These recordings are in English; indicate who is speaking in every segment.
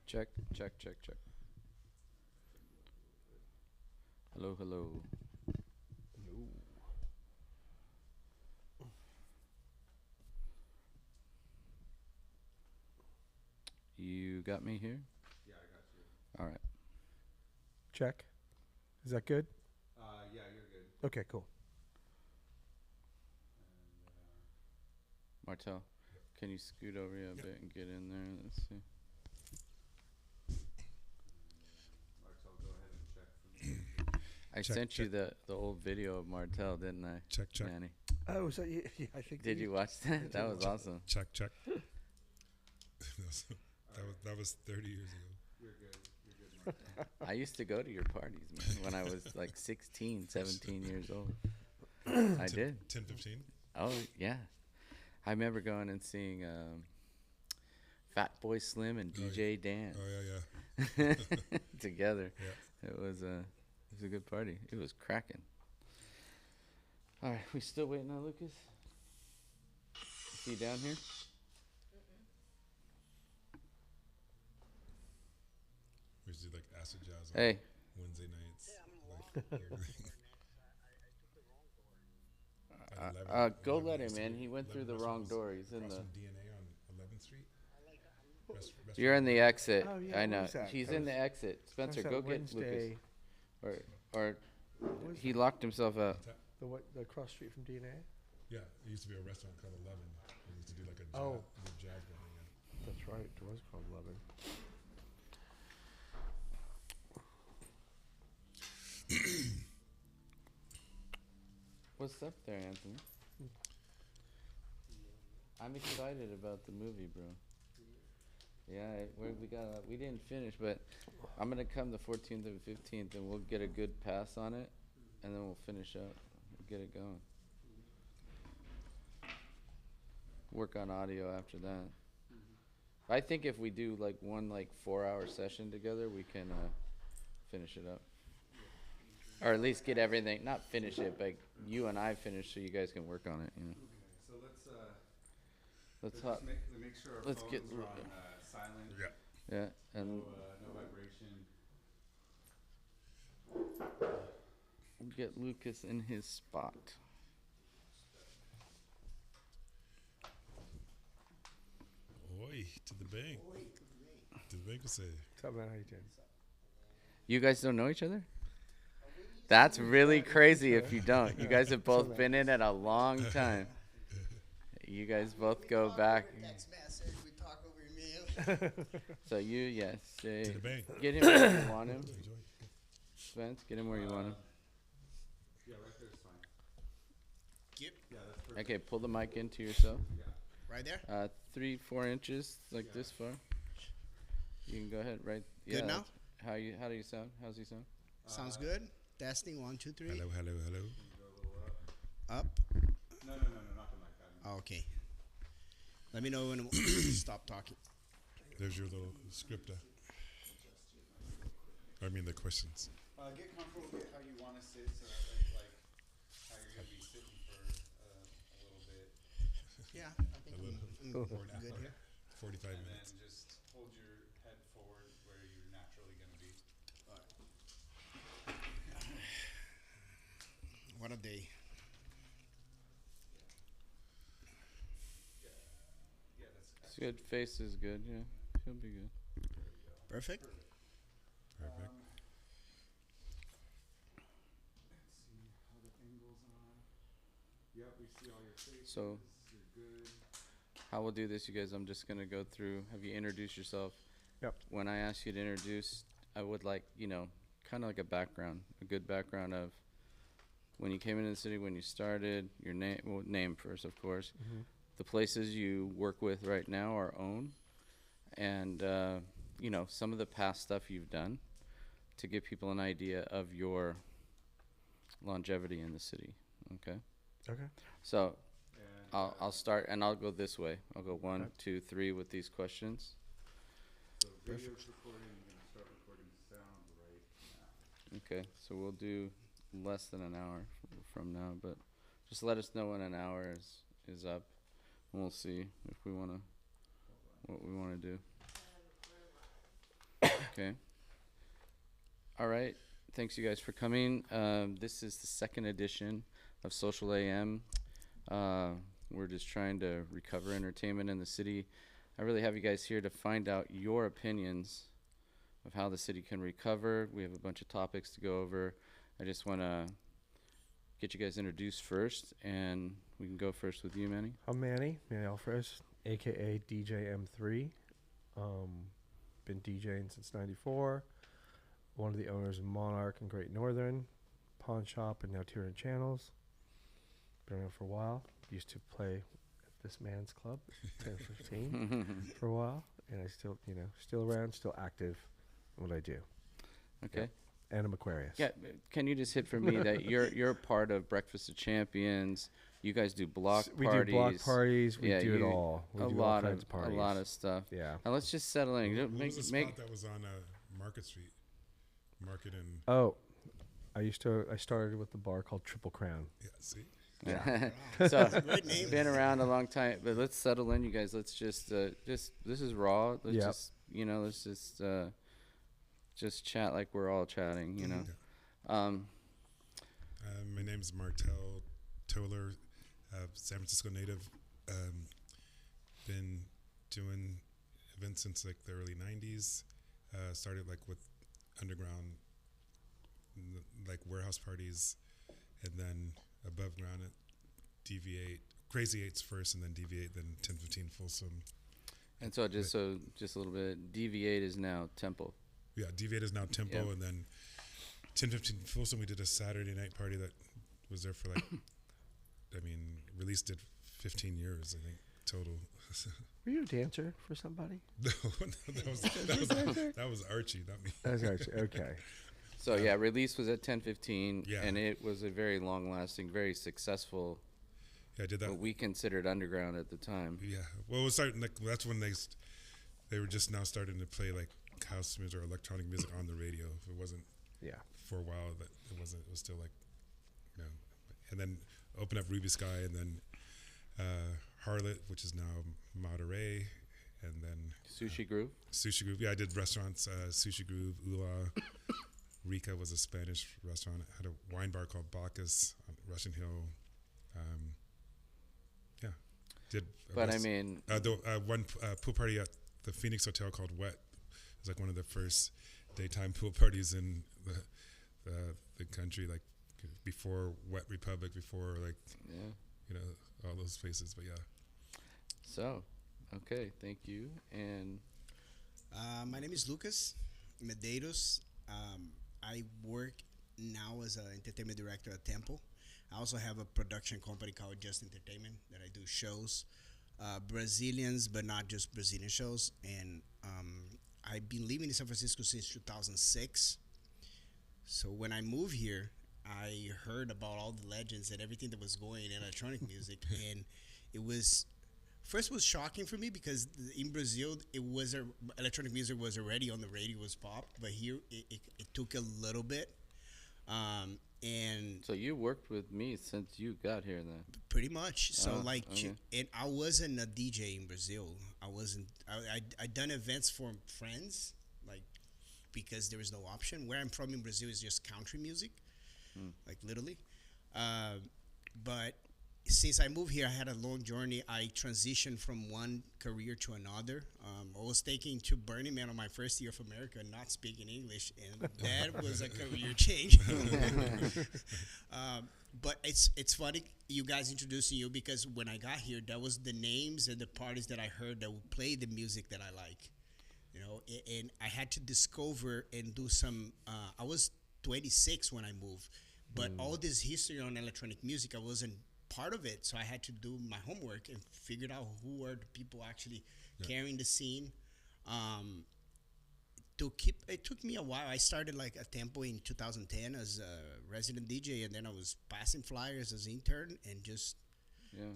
Speaker 1: Check, check, check, check. Hello, hello.
Speaker 2: No.
Speaker 1: You got me here?
Speaker 3: Yeah, I got you.
Speaker 1: All right.
Speaker 2: Check. Is that good?
Speaker 3: Yeah, you're good.
Speaker 2: Okay, cool.
Speaker 3: And
Speaker 1: Martel, can you scoot over here a
Speaker 4: Yep.
Speaker 1: bit and get in there? Let's see.
Speaker 3: Martel, go ahead and check for me.
Speaker 1: I
Speaker 4: Check,
Speaker 1: sent you
Speaker 4: check.
Speaker 1: the old video of Martel, didn't I,
Speaker 4: Check, check.
Speaker 1: Danny?
Speaker 2: Oh, so yeah, I think.
Speaker 1: Did you watch that? That was awesome.
Speaker 4: Check, check. that
Speaker 3: All
Speaker 4: was
Speaker 3: right,
Speaker 4: that was 30 years ago.
Speaker 3: you're good. You're good, Martel.
Speaker 1: I used to go to your parties, man, when I was like 16, 17 years old. I
Speaker 4: 10,
Speaker 1: did.
Speaker 4: 10, 15.
Speaker 1: Oh, yeah. I remember going and seeing Fat Boy Slim and
Speaker 4: Oh, yeah.
Speaker 1: DJ Dan
Speaker 4: Oh yeah,
Speaker 1: together.
Speaker 4: yeah.
Speaker 1: It was a good party. It was cracking. All right, we still waiting on Lucas? Is he down here?
Speaker 4: We used to do like acid jazz on
Speaker 1: Hey,
Speaker 4: Wednesday nights. Like, everything. At 11,
Speaker 1: go
Speaker 4: 11
Speaker 1: let him
Speaker 4: used to
Speaker 1: in.
Speaker 4: be-
Speaker 1: He went through
Speaker 4: 11
Speaker 1: the wrong
Speaker 4: restaurants
Speaker 1: door. He's in
Speaker 4: across
Speaker 1: the.
Speaker 4: from DNA on 11th Street.
Speaker 1: You're in the exit.
Speaker 2: Oh, yeah,
Speaker 1: I
Speaker 2: what
Speaker 1: know.
Speaker 2: was that?
Speaker 1: He's
Speaker 2: That
Speaker 1: in
Speaker 2: was-
Speaker 1: the exit. Spencer,
Speaker 2: That's
Speaker 1: go
Speaker 2: that
Speaker 1: get Lucas.
Speaker 2: Wednesday.
Speaker 1: Or
Speaker 2: What was
Speaker 1: he locked himself out.
Speaker 2: the cross street from DNA?
Speaker 4: Yeah, it used to be a restaurant called 11. We used to do like a
Speaker 2: Oh.
Speaker 4: jazz band. Yeah.
Speaker 2: That's right. It was called 11.
Speaker 1: What's up there, Anthony? I'm excited about the movie, bro. Yeah, we didn't finish, but I'm gonna come the 14th and 15th, and we'll get a good pass on it, and then we'll finish up, we'll get it going. Work on audio after that. I think if we do like one 4-hour session together, we can finish it up, or at least get everything. Not finish it, but you and I finish, so you guys can work on it. You know.
Speaker 3: Okay, so
Speaker 1: Let's
Speaker 3: just
Speaker 1: hop.
Speaker 3: make sure our
Speaker 1: let's
Speaker 3: phones
Speaker 1: get
Speaker 3: are on silent.
Speaker 4: Yeah.
Speaker 1: Yeah, and
Speaker 3: No vibration.
Speaker 1: get Lucas in his spot.
Speaker 4: Oi, to the bank. To the bank will say.
Speaker 2: What's up, man? How you doing?
Speaker 1: You guys don't know each other? That's really crazy if you don't. You guys have both been in it a long time. You guys both go back.
Speaker 5: Text message, we talk over email.
Speaker 1: So you, yes.
Speaker 4: To the bank.
Speaker 1: Get him where you want him.
Speaker 4: Enjoy.
Speaker 1: Spence, get him where you want him.
Speaker 3: Yeah, right there's fine.
Speaker 5: Yep,
Speaker 3: Yeah, that's perfect.
Speaker 1: Okay, pull the mic into yourself.
Speaker 5: right there.
Speaker 1: 3-4 inches, like this far. You can go ahead, right?
Speaker 5: Good now?
Speaker 1: How do you sound? How's he sound?
Speaker 5: Sounds good. Testing 1, 2, 3.
Speaker 4: Hello, hello, hello.
Speaker 3: Go a little up.
Speaker 5: Up.
Speaker 3: No, not the mic.
Speaker 5: Oh, okay. Let me know when stop talking.
Speaker 4: There's your little script. I mean the questions.
Speaker 3: Get comfortable with how you want to sit, so that like how you're gonna be sitting for a little bit,
Speaker 5: Yeah, I think I'm good here.
Speaker 4: 45
Speaker 3: and
Speaker 4: minutes.
Speaker 3: then just hold your head forward where you're naturally gonna be.
Speaker 5: What a day.
Speaker 3: Yeah, that's
Speaker 1: It's good. Face is good. Yeah, he'll be good.
Speaker 5: Perfect.
Speaker 4: Perfect.
Speaker 3: Let's see how the angle's on. Yep, we see all your faces.
Speaker 1: So-
Speaker 3: You're good.
Speaker 1: How we'll do this, you guys, I'm just going to go through. Have you introduced yourself?
Speaker 2: Yep.
Speaker 1: When I ask you to introduce, I would like, kind of like a background, a good background of when you came into the city, when you started, your name first, of course, the places you work with right now or own, and, some of the past stuff you've done to give people an idea of your longevity in the city. Okay?
Speaker 2: Okay.
Speaker 1: So
Speaker 3: And
Speaker 1: I'll start, and I'll go this way. I'll go 1,
Speaker 2: Okay.
Speaker 1: 2, 3 with these questions.
Speaker 3: so video's recording. I'm gonna start recording sound right now.
Speaker 1: Okay, so we'll do less than an hour from now, but just let us know when an hour is up, and we'll see if we wanna what we wanna do. Okay. All right. Thanks, you guys, for coming. This is the second edition of Social AM. We're just trying to recover entertainment in the city. I really have you guys here to find out your opinions of how the city can recover. We have a bunch of topics to go over. I just want to get you guys introduced first, and we can go first with you, Manny.
Speaker 2: I'm Manny Alfres, aka DJ M3. Been DJing since '94. One of the owners of Monarch and Great Northern, Pawn Shop, and now Tyrion Channels. Been around for a while. Used to play at this man's club, 1015, for a while, and I still, still around, still active in what I do.
Speaker 1: Okay.
Speaker 2: Yep. And I'm Aquarius.
Speaker 1: Yeah, can you just hit for me that you're part of Breakfast of Champions? You guys do block
Speaker 2: We
Speaker 1: parties.
Speaker 2: do block parties. We
Speaker 1: Yeah,
Speaker 2: do it
Speaker 1: you-
Speaker 2: all. We
Speaker 1: a
Speaker 2: do
Speaker 1: lot
Speaker 2: all
Speaker 1: of
Speaker 2: kinds of parties.
Speaker 1: a lot of stuff.
Speaker 2: Yeah.
Speaker 1: Now let's just settle in.
Speaker 4: What
Speaker 1: Make,
Speaker 4: was the
Speaker 1: make,
Speaker 4: spot that was on Market Street? Market and
Speaker 2: Oh, I started with the bar called Triple Crown.
Speaker 4: yeah. See,
Speaker 1: so
Speaker 5: Great name.
Speaker 1: been around a long time, but let's settle in, you guys. Let's just this is raw. Let's
Speaker 2: Yep.
Speaker 1: just just chat like we're all chatting.
Speaker 4: my name is Martel Toller, San Francisco native. Been doing events since like the early '90s. Started like with underground, like warehouse parties, and then above ground at Deviate, Crazy Eights first, and then Deviate, then 1015 Folsom.
Speaker 1: And so just a little bit. Deviate is now Temple.
Speaker 4: Yeah, Deviate is now Tempo,
Speaker 1: Yep.
Speaker 4: and then 1015 Folsom. We did a Saturday night party that was there for like, released it 15 years, I think, total.
Speaker 2: Were you a dancer for somebody?
Speaker 4: No, that was Archie, not me.
Speaker 2: That's actually okay.
Speaker 1: So yeah, release was at 10:15,
Speaker 4: Yeah.
Speaker 1: and it was a very long-lasting, very successful.
Speaker 4: Yeah, I did that.
Speaker 1: What we considered underground at the time.
Speaker 4: Yeah, well, it was starting. Like, that's when they were just now starting to play like house music or electronic music on the radio. It wasn't
Speaker 2: Yeah.
Speaker 4: for a while, but it wasn't. It was still like, and then open up Ruby Sky, and then Harlot, which is now Monterey, and then
Speaker 1: Sushi Groove.
Speaker 4: Sushi Groove. Yeah, I did restaurants. Sushi Groove, Ula. Rica was a Spanish restaurant. It had a wine bar called Bacchus on Russian Hill. Yeah, did.
Speaker 1: But I mean,
Speaker 4: one pool party at the Phoenix Hotel called Wet. It was like one of the first daytime pool parties in the country, like before Wet Republic, before like
Speaker 1: yeah.
Speaker 4: all those places. But yeah.
Speaker 1: So, okay, thank you. And
Speaker 5: My name is Lucas Medeiros. I work now as an entertainment director at Temple. I also have a production company called Just Entertainment that I do shows, Brazilians, but not just Brazilian shows. And I've been living in San Francisco since 2006. So when I moved here, I heard about all the legends and everything that was going in electronic music, and it was shocking for me because in Brazil electronic music was already on the radio, was pop, but here it took a little bit, and
Speaker 1: so you worked with me since you got here, then.
Speaker 5: pretty much. So
Speaker 1: okay.
Speaker 5: and I wasn't a DJ in Brazil. I wasn't. I done events for friends, like because there was no option. Where I'm from in Brazil is just country music, like literally, but. Since I moved here, I had a long journey. I transitioned from one career to another. I was taking to Burning Man on my first year of America, not speaking English, and that was a career change. But it's funny you guys introducing you, because when I got here, that was the names and the parties that I heard that would play the music that I like. And I had to discover and do some. I was 26 when I moved, but all this history on electronic music, I wasn't part of it, so I had to do my homework and figured out who were the people actually carrying the scene. It took me a while. I started like at Tempo in 2010 as a resident DJ, and then I was passing flyers as intern and just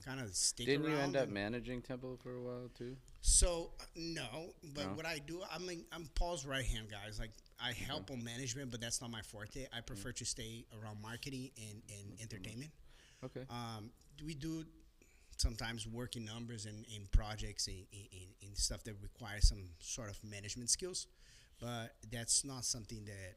Speaker 5: kind of stick
Speaker 1: Didn't
Speaker 5: around.
Speaker 1: you end up managing Temple for a while too?
Speaker 5: So no, but
Speaker 1: No?
Speaker 5: what I do, I'm Paul's right hand guy. It's like I help on management, but that's not my forte. I prefer to stay around marketing and entertainment.
Speaker 1: Okay.
Speaker 5: We do sometimes working numbers and in projects in stuff that requires some sort of management skills, but that's not something that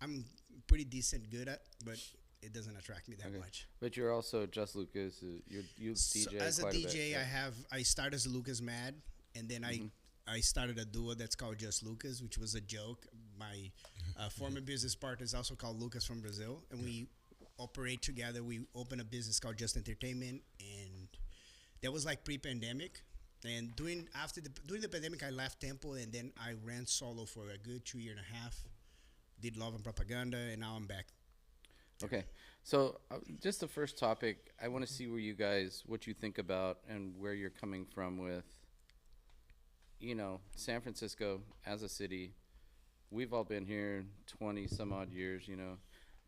Speaker 5: I'm pretty decent good at, but it doesn't attract me that
Speaker 1: Okay.
Speaker 5: much.
Speaker 1: But you're also Just Lucas. You
Speaker 5: So
Speaker 1: DJ
Speaker 5: as a
Speaker 1: quite
Speaker 5: DJ,
Speaker 1: bit.
Speaker 5: I started as Lucas Mad, and then
Speaker 1: Mm-hmm.
Speaker 5: I started a duo that's called Just Lucas, which was a joke. My former business partner is also called Lucas from Brazil, and we operate together. We opened a business called Just Entertainment, and that was like pre-pandemic. And during the pandemic, I left Temple, and then I ran solo for a good 2 year and a half. Did Love and Propaganda, and now I'm back.
Speaker 1: Okay, so just the first topic, I want to see what you think about and where you're coming from with, San Francisco as a city. We've all been here 20 some odd years,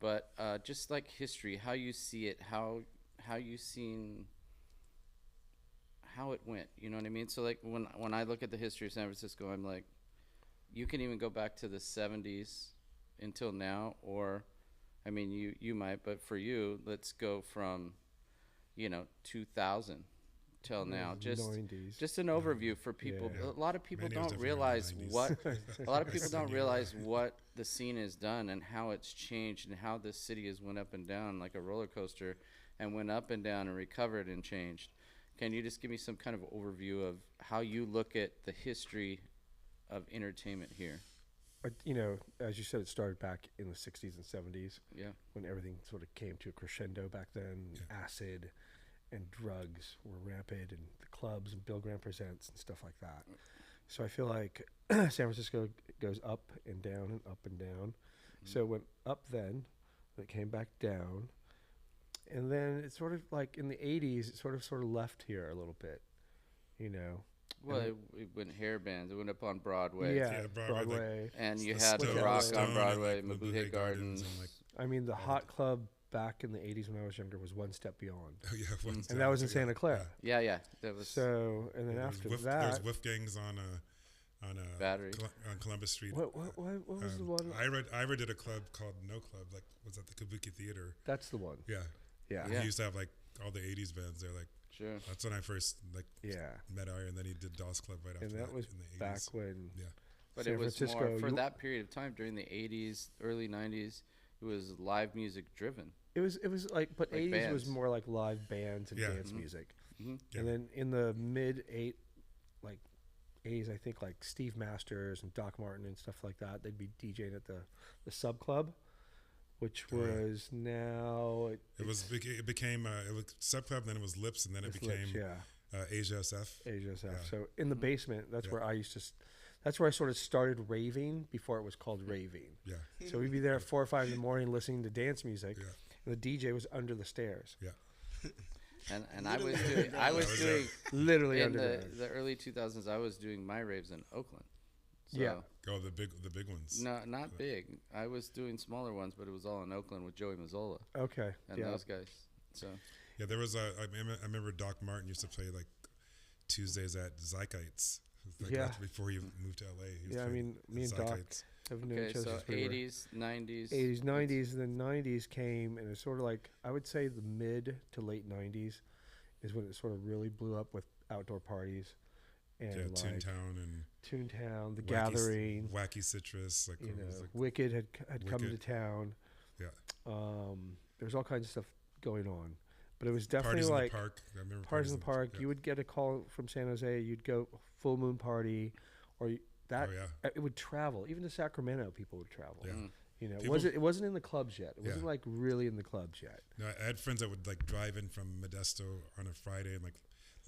Speaker 1: but just like history, how you see it, how you seen how it went, you know what I mean? So like when I look at the history of San Francisco, I'm like, you can even go back to the 70s until now, or I mean, you might, but for you, let's go from, 2000 till now. Just
Speaker 2: 90s.
Speaker 1: just an overview for people.
Speaker 2: Yeah.
Speaker 1: A lot of people
Speaker 4: Many was
Speaker 1: don't
Speaker 4: definitely in the
Speaker 1: realize
Speaker 4: 90s.
Speaker 1: what a lot of people don't
Speaker 4: 70s.
Speaker 1: realize what the scene has done and how it's changed and how this city has went up and down like a roller coaster and went up and down and recovered and changed. Can you just give me some kind of overview of how you look at the history of entertainment here?
Speaker 2: But, as you said, it started back in the 60s and 70s
Speaker 1: Yeah.
Speaker 2: when everything sort of came to a crescendo back then.
Speaker 4: Yeah.
Speaker 2: Acid and drugs were rampant, and the clubs and Bill Graham Presents and stuff like that. So I feel like San Francisco goes up and down and up and down. So it went up then it came back down. And then it's sort of like in the 80s, it sort of left here a little bit,
Speaker 1: Well,
Speaker 2: And
Speaker 1: it went hair bands. It went up on Broadway.
Speaker 2: Yeah,
Speaker 4: Yeah, Broadway, like-
Speaker 2: Broadway.
Speaker 1: And you
Speaker 4: The
Speaker 1: had the
Speaker 2: Stone-
Speaker 1: Rock
Speaker 2: Stone
Speaker 1: on
Speaker 4: and,
Speaker 1: Broadway,
Speaker 4: like,
Speaker 1: Mabuhay
Speaker 4: Mabuhay
Speaker 1: Gardens.
Speaker 4: Gardens and, like,
Speaker 2: I mean, the
Speaker 4: all
Speaker 2: hot club back in the 80s when I was younger was One Step Beyond.
Speaker 4: Oh, yeah, one
Speaker 2: And
Speaker 4: step,
Speaker 2: that was in
Speaker 4: yeah,
Speaker 2: Santa Clara.
Speaker 1: Yeah, that was
Speaker 2: So, and then
Speaker 4: There's
Speaker 2: after
Speaker 4: There's
Speaker 2: that,
Speaker 4: Wolfgang's on
Speaker 1: Battery.
Speaker 4: on Columbus Street.
Speaker 2: what was the one?
Speaker 4: Ira did a club called No Club, like was at the Kabuki Theater.
Speaker 2: That's the one.
Speaker 4: Yeah,
Speaker 2: Yeah.
Speaker 1: Yeah.
Speaker 4: he used to have like all the '80s bands there. Like
Speaker 1: Sure.
Speaker 4: that's when I first
Speaker 2: Yeah.
Speaker 4: met Ira, and then he did Dolls Club right after
Speaker 2: And that was
Speaker 4: in the 80s.
Speaker 2: back when
Speaker 4: Yeah,
Speaker 1: But
Speaker 2: San
Speaker 1: it was
Speaker 2: Francisco,
Speaker 1: more for
Speaker 2: you-
Speaker 1: that period of time during the 80s, early 90s. It was live music driven.
Speaker 2: it was like, but
Speaker 1: Like
Speaker 2: 80s was
Speaker 1: bands.
Speaker 2: more like live bands and
Speaker 4: Yeah.
Speaker 2: dance
Speaker 1: Mhm.
Speaker 2: music.
Speaker 1: Mhm.
Speaker 4: Yeah.
Speaker 2: And then in the mid 80s, I think like Steve Masters and Doc Martin and stuff like that, they'd be DJing at the Sub Club, which
Speaker 4: Oh, yeah.
Speaker 2: was now
Speaker 4: it became it was Sub Club, then it was Lips, and then it
Speaker 2: it's
Speaker 4: became
Speaker 2: Lips,
Speaker 4: Asia SF.
Speaker 2: Asia SF.
Speaker 4: Yeah.
Speaker 2: So in the basement, that's
Speaker 4: Yeah.
Speaker 2: where I used to. That's where I sort of started raving before it was called raving.
Speaker 4: Yeah,
Speaker 2: So we'd be there at 4 or 5 in the morning listening to dance music,
Speaker 4: Yeah.
Speaker 2: and the DJ was under the stairs,
Speaker 4: yeah.
Speaker 1: And I was doing I was
Speaker 4: That was
Speaker 1: doing
Speaker 2: literally
Speaker 1: in
Speaker 2: under
Speaker 1: the early 2000s. I was doing my raves in Oakland. So,
Speaker 2: Yeah.
Speaker 4: Oh, the big ones.
Speaker 1: No, not big. I was doing smaller ones, but it was all in Oakland with Joey Mazzola
Speaker 2: Okay.
Speaker 1: and
Speaker 2: Yeah.
Speaker 1: those guys. So
Speaker 4: Yeah, there was I remember Doc Martin used to play like Tuesdays at Zeikites. Like
Speaker 2: Yeah.
Speaker 4: after, before he moved to LA. He was
Speaker 2: Yeah, I
Speaker 4: playing
Speaker 2: mean, me
Speaker 4: at
Speaker 2: and Doc
Speaker 4: Zeikites.
Speaker 2: have known
Speaker 1: okay,
Speaker 2: each other
Speaker 1: so
Speaker 2: since we were
Speaker 1: 80s, 90s,
Speaker 2: 80s, 90s, and then 90s came, and it's sort of like, I would say the mid to late 90s is when it sort of really blew up with outdoor parties and
Speaker 4: Yeah,
Speaker 2: like
Speaker 4: Toontown and
Speaker 2: Toontown, The
Speaker 4: Wacky
Speaker 2: Gathering,
Speaker 4: Wacky Citrus, like
Speaker 2: you
Speaker 4: it was
Speaker 2: know,
Speaker 4: like
Speaker 2: Wicked had come to
Speaker 4: Wicked.
Speaker 2: town.
Speaker 4: Yeah.
Speaker 2: There's all kinds of stuff going on, but it was definitely
Speaker 4: Parties in
Speaker 2: like
Speaker 4: the Park. I remember
Speaker 2: Parties in the Park.
Speaker 4: yeah.
Speaker 2: You would get a call from San Jose. You'd go Full Moon Party, or that
Speaker 4: Oh yeah,
Speaker 2: it would travel. Even to Sacramento, people would travel.
Speaker 4: Yeah.
Speaker 1: Mm.
Speaker 2: You know,
Speaker 4: People-
Speaker 2: it wasn't in the clubs yet. It wasn't
Speaker 4: Yeah.
Speaker 2: like really in the clubs yet.
Speaker 4: no, I had friends that would like drive in from Modesto on a Friday and like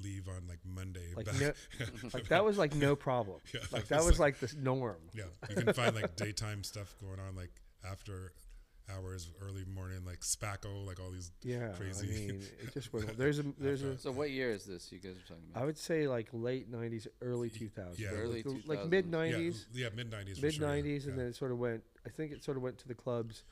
Speaker 4: leave on like Monday.
Speaker 2: Like
Speaker 4: back.
Speaker 2: no, like that was like no problem.
Speaker 4: Yeah,
Speaker 2: Like
Speaker 4: it
Speaker 2: that
Speaker 4: was
Speaker 2: was like the norm.
Speaker 4: Yeah, you can find like daytime stuff going on like after hours, early morning, like Spackle, like all these.
Speaker 2: Yeah,
Speaker 4: Crazy.
Speaker 2: I mean, it just went. There's a.
Speaker 1: So what year is this you guys are talking
Speaker 2: I
Speaker 1: about?
Speaker 2: would say like late '90s, early 2000s.
Speaker 4: Yeah.
Speaker 1: Early
Speaker 2: like
Speaker 1: 2000s.
Speaker 2: mid
Speaker 4: Yeah,
Speaker 2: '90s,
Speaker 4: yeah, mid '90s.
Speaker 2: mid '90s,
Speaker 4: yeah.
Speaker 2: and then it sort of went. I think it sort of went to the clubs,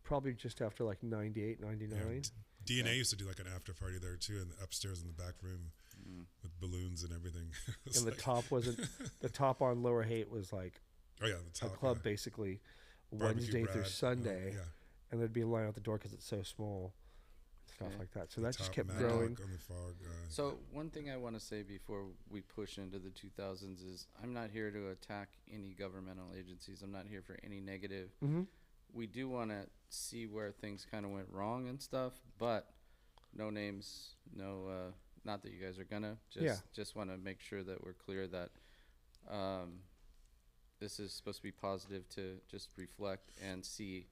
Speaker 2: probably just after like '98, '99.
Speaker 4: DNA used to do like an after party there too, and upstairs in the back room
Speaker 1: Mm.
Speaker 4: with balloons and everything. It was
Speaker 2: And the
Speaker 4: like-
Speaker 2: top wasn't. The top on Lower Haight was like
Speaker 4: Oh yeah, the
Speaker 2: a
Speaker 4: top
Speaker 2: club
Speaker 4: yeah.
Speaker 2: basically,
Speaker 4: Barbecue
Speaker 2: Wednesday through
Speaker 4: Brad,
Speaker 2: Sunday,
Speaker 4: yeah,
Speaker 2: and there'd be a line out the door because it's so small. stuff
Speaker 1: Okay.
Speaker 2: like that. So
Speaker 4: The
Speaker 2: that just
Speaker 4: Top
Speaker 2: kept
Speaker 4: Mad
Speaker 2: growing.
Speaker 4: Dog on the Fog.
Speaker 1: So one thing I want to say before we push into the 2000s is I'm not here to attack any governmental agencies. I'm not here for any negative.
Speaker 2: Mm-hmm.
Speaker 1: We do want to see where things kind of went wrong and stuff, but no names, no. Not that you guys are gonna. Just want to make sure that we're clear that this is supposed to be positive to just reflect and see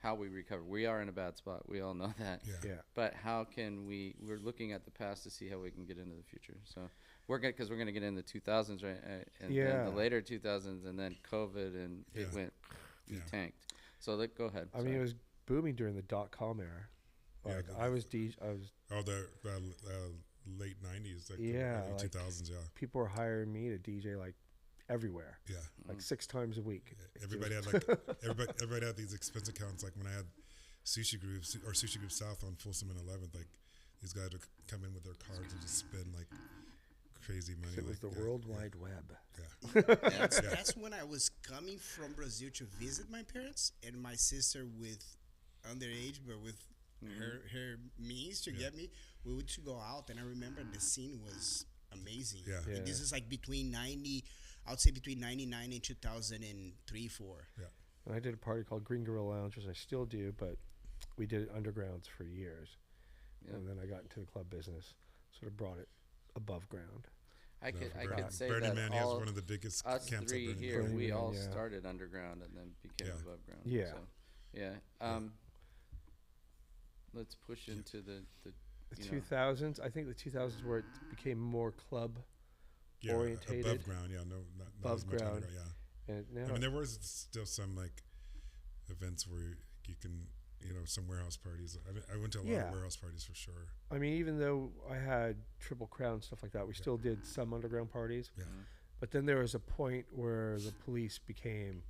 Speaker 1: how we recover. We are in a bad spot. We all know that.
Speaker 4: Yeah.
Speaker 2: Yeah.
Speaker 1: But how can we're looking at the past to see how we can get into the future. So we're going to get in the 2000s, right? And
Speaker 2: Yeah.
Speaker 1: the later 2000s, and then COVID, and it
Speaker 4: Yeah.
Speaker 1: went, we
Speaker 4: Yeah.
Speaker 1: tanked. So go ahead.
Speaker 2: I mean, it was booming during the .com era.
Speaker 4: Yeah,
Speaker 2: Like,
Speaker 4: the-
Speaker 2: I was
Speaker 4: the late 90s, like
Speaker 2: Yeah,
Speaker 4: the early
Speaker 2: like-
Speaker 4: 2000s, yeah.
Speaker 2: people were hiring me to DJ like everywhere,
Speaker 4: Yeah.
Speaker 2: like 6 times a week.
Speaker 4: Everybody had like everybody had these expense accounts. Like when I had Sushi Group or Sushi Group South on Folsom and 11th, like these guys would come in with their cards and just spend like crazy money.
Speaker 2: It was
Speaker 4: like,
Speaker 2: the World Wide Web.
Speaker 4: Yeah.
Speaker 5: That's when I was coming from Brazil to visit my parents, and my sister with underage, but with her means to get me, we would to go out, and I remember the scene was amazing.
Speaker 4: Yeah.
Speaker 2: Yeah.
Speaker 5: And this is like between 90, I would say between 99 and 2003, 4.
Speaker 2: And I did a party called Green Gorilla Lounge, which I still do, but we did it undergrounds for years.
Speaker 1: Yeah.
Speaker 2: And then I got into the club business, sort of brought it above ground.
Speaker 1: I could
Speaker 4: Burning-
Speaker 1: say
Speaker 4: Burning
Speaker 1: that
Speaker 4: Man is
Speaker 1: all
Speaker 4: one of the biggest
Speaker 1: us
Speaker 4: camps at
Speaker 1: three
Speaker 4: Burning
Speaker 1: here,
Speaker 2: Burning
Speaker 1: we
Speaker 2: Man,
Speaker 1: all
Speaker 2: yeah.
Speaker 1: started underground and then became
Speaker 4: Yeah.
Speaker 1: above ground.
Speaker 2: Yeah.
Speaker 1: So, yeah. Let's push into the
Speaker 2: The
Speaker 1: you know.
Speaker 2: 2000s, I think the 2000s where it became more club,
Speaker 4: Yeah,
Speaker 2: Orientated.
Speaker 4: above ground. Yeah, not
Speaker 2: Above
Speaker 4: as much
Speaker 2: ground.
Speaker 4: underground. Yeah.
Speaker 2: and now
Speaker 4: I mean, there was still some like events where you can, some warehouse parties. I went to a lot
Speaker 2: Yeah.
Speaker 4: of warehouse parties for sure.
Speaker 2: I mean, even though I had Triple Crown stuff like that, we still did some underground parties.
Speaker 4: Yeah.
Speaker 2: But then there was a point where the police became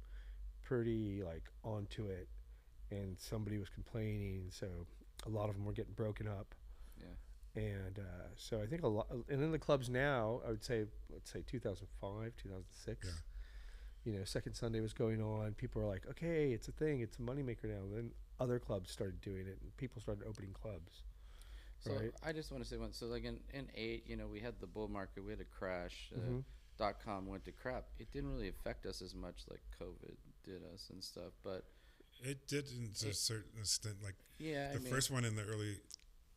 Speaker 2: pretty like onto it, and somebody was complaining, so a lot of them were getting broken up.
Speaker 1: Yeah.
Speaker 2: And so I think a lot, and in the clubs now, I would say, let's say 2005, 2006.
Speaker 4: Yeah.
Speaker 2: Second Sunday was going on. People were like, okay, it's a thing, it's a moneymaker now. Then other clubs started doing it, and people started opening clubs.
Speaker 1: So
Speaker 2: Right.
Speaker 1: I just want to say one. So like in 8, we had the bull market. We had a crash.
Speaker 2: Mhm.
Speaker 1: .com went to crap. It didn't really affect us as much like COVID did us and stuff. But
Speaker 4: It did to a certain extent. Like
Speaker 1: yeah,
Speaker 4: the first one in the early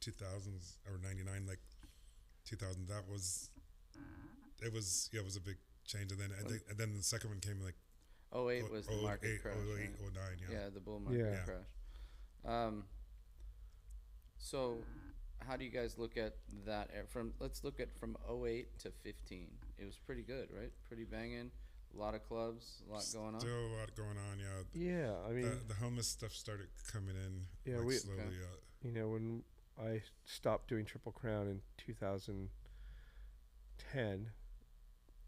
Speaker 4: 2000s or 99, like 2000. It was a big change, and then the second one came like
Speaker 1: 08 was the market
Speaker 4: 08,
Speaker 1: crash.
Speaker 4: 08,
Speaker 1: right?
Speaker 4: 09,
Speaker 1: Yeah, the bull market
Speaker 2: Yeah.
Speaker 1: crash. So how do you guys look at that let's look at from 08 to 15. It was pretty good, right? Pretty banging. A lot of clubs, a lot going on.
Speaker 4: Still a lot going on, yeah.
Speaker 2: Yeah, I mean,
Speaker 4: The homeless stuff started coming in
Speaker 2: Yeah,
Speaker 4: like
Speaker 2: we-
Speaker 4: slowly.
Speaker 1: Okay.
Speaker 2: when I stopped doing Triple Crown in 2010,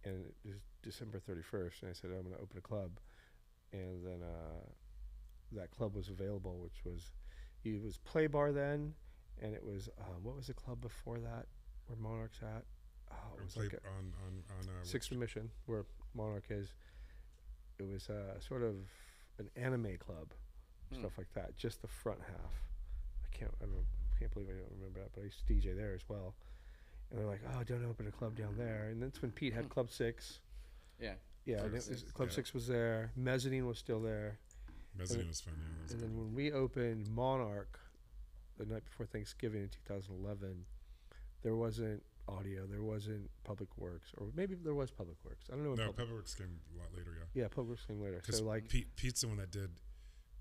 Speaker 2: and it was December 31st, and I said, I'm going to open a club. And then that club was available, which was, it was Play Bar then, and it was, what was the club before that where Monarch's at? Oh, it was like a,
Speaker 4: on
Speaker 2: Sixth Mission, where Monarch is. It was sort of an anime club, stuff like that. Just the front half. I can't believe I don't remember that, but I used to DJ there as well. And they're like, "Oh, don't open a club down there." And that's when Pete had Club 6.
Speaker 1: Yeah.
Speaker 2: Yeah,
Speaker 1: Club
Speaker 2: and it was,
Speaker 1: 6,
Speaker 2: Club
Speaker 4: yeah.
Speaker 2: 6 was there. Mezzanine was still there.
Speaker 4: Mezzanine was fun, yeah. That was
Speaker 2: And
Speaker 4: good.
Speaker 2: then when we opened Monarch, the night before Thanksgiving in 2011, there wasn't audio, there wasn't Public Works, or maybe there was Public Works. I don't know. when
Speaker 4: No,
Speaker 2: Public-
Speaker 4: Pepperworks came a lot later, yeah.
Speaker 2: yeah, Public Works came later.
Speaker 4: Because
Speaker 2: So like,
Speaker 4: Pete's the one that did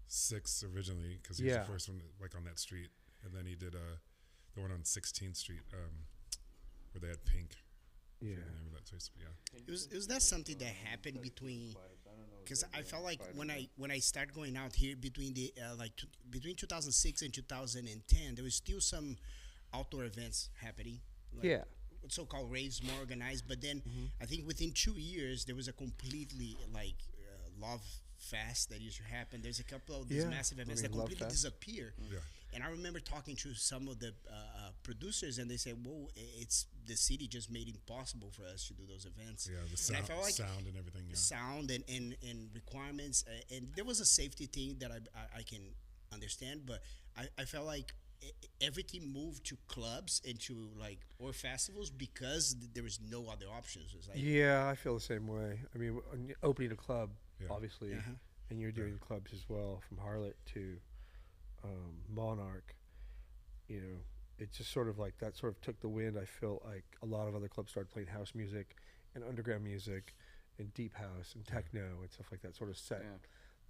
Speaker 4: 6 originally, because he was
Speaker 2: Yeah.
Speaker 4: the first one like on that street, and then he did the one on 16th Street where they had Pink. I
Speaker 2: yeah.
Speaker 4: forget the name of that place, but yeah.
Speaker 5: It was that something that happened between, because I felt like when I started going out here between between 2006 and 2010, there was still some outdoor events happening. Like
Speaker 2: Yeah.
Speaker 5: so-called raves, more organized. But then I think within 2 years there was a completely love fest that used to happen. There's a couple of these
Speaker 2: Yeah.
Speaker 5: massive events
Speaker 2: I mean,
Speaker 5: that
Speaker 2: Love
Speaker 5: completely
Speaker 2: Fest.
Speaker 5: disappear.
Speaker 4: Yeah.
Speaker 5: And I remember talking to some of the producers, and they said, "Whoa, it's the city just made it impossible for us to do those events."
Speaker 4: Yeah, the
Speaker 5: And I
Speaker 4: sound,
Speaker 5: felt like
Speaker 4: sound and everything, yeah.
Speaker 5: sound and requirements, and there was a safety thing that I can understand, but I felt like everything moved to clubs and to like or festivals because there was no other options. It's like
Speaker 2: Yeah, I feel the same way. I mean, opening a club,
Speaker 4: Yeah.
Speaker 2: obviously,
Speaker 5: Uh-huh.
Speaker 2: and you're doing clubs as well, from Harlot to Monarch. You know, it just sort of like that sort of took the wind. I feel like a lot of other clubs started playing house music and underground music and deep house and techno and stuff like that. Sort of set
Speaker 1: Yeah.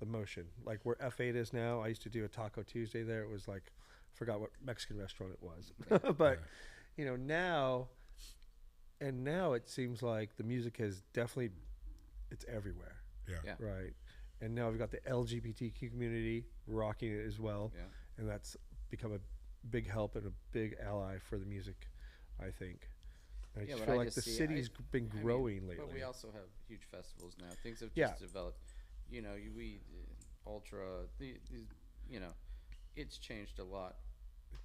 Speaker 2: the motion. Like where F8 is now, I used to do a Taco Tuesday there. It was like, forgot what Mexican restaurant it was, but you know now it seems like the music has definitely, it's everywhere,
Speaker 4: Yeah.
Speaker 1: Yeah.
Speaker 2: right? And now we've got the LGBTQ community rocking it as well,
Speaker 1: Yeah.
Speaker 2: and that's become a big help and a big ally for the music, I think. And I
Speaker 1: Yeah,
Speaker 2: just
Speaker 1: but
Speaker 2: feel
Speaker 1: I
Speaker 2: like
Speaker 1: just
Speaker 2: the
Speaker 1: see-
Speaker 2: city's been
Speaker 1: I mean,
Speaker 2: growing lately.
Speaker 1: But we also have huge festivals now. Things have
Speaker 2: Yeah.
Speaker 1: just developed. You know, Ultra, these, you know, it's changed a lot.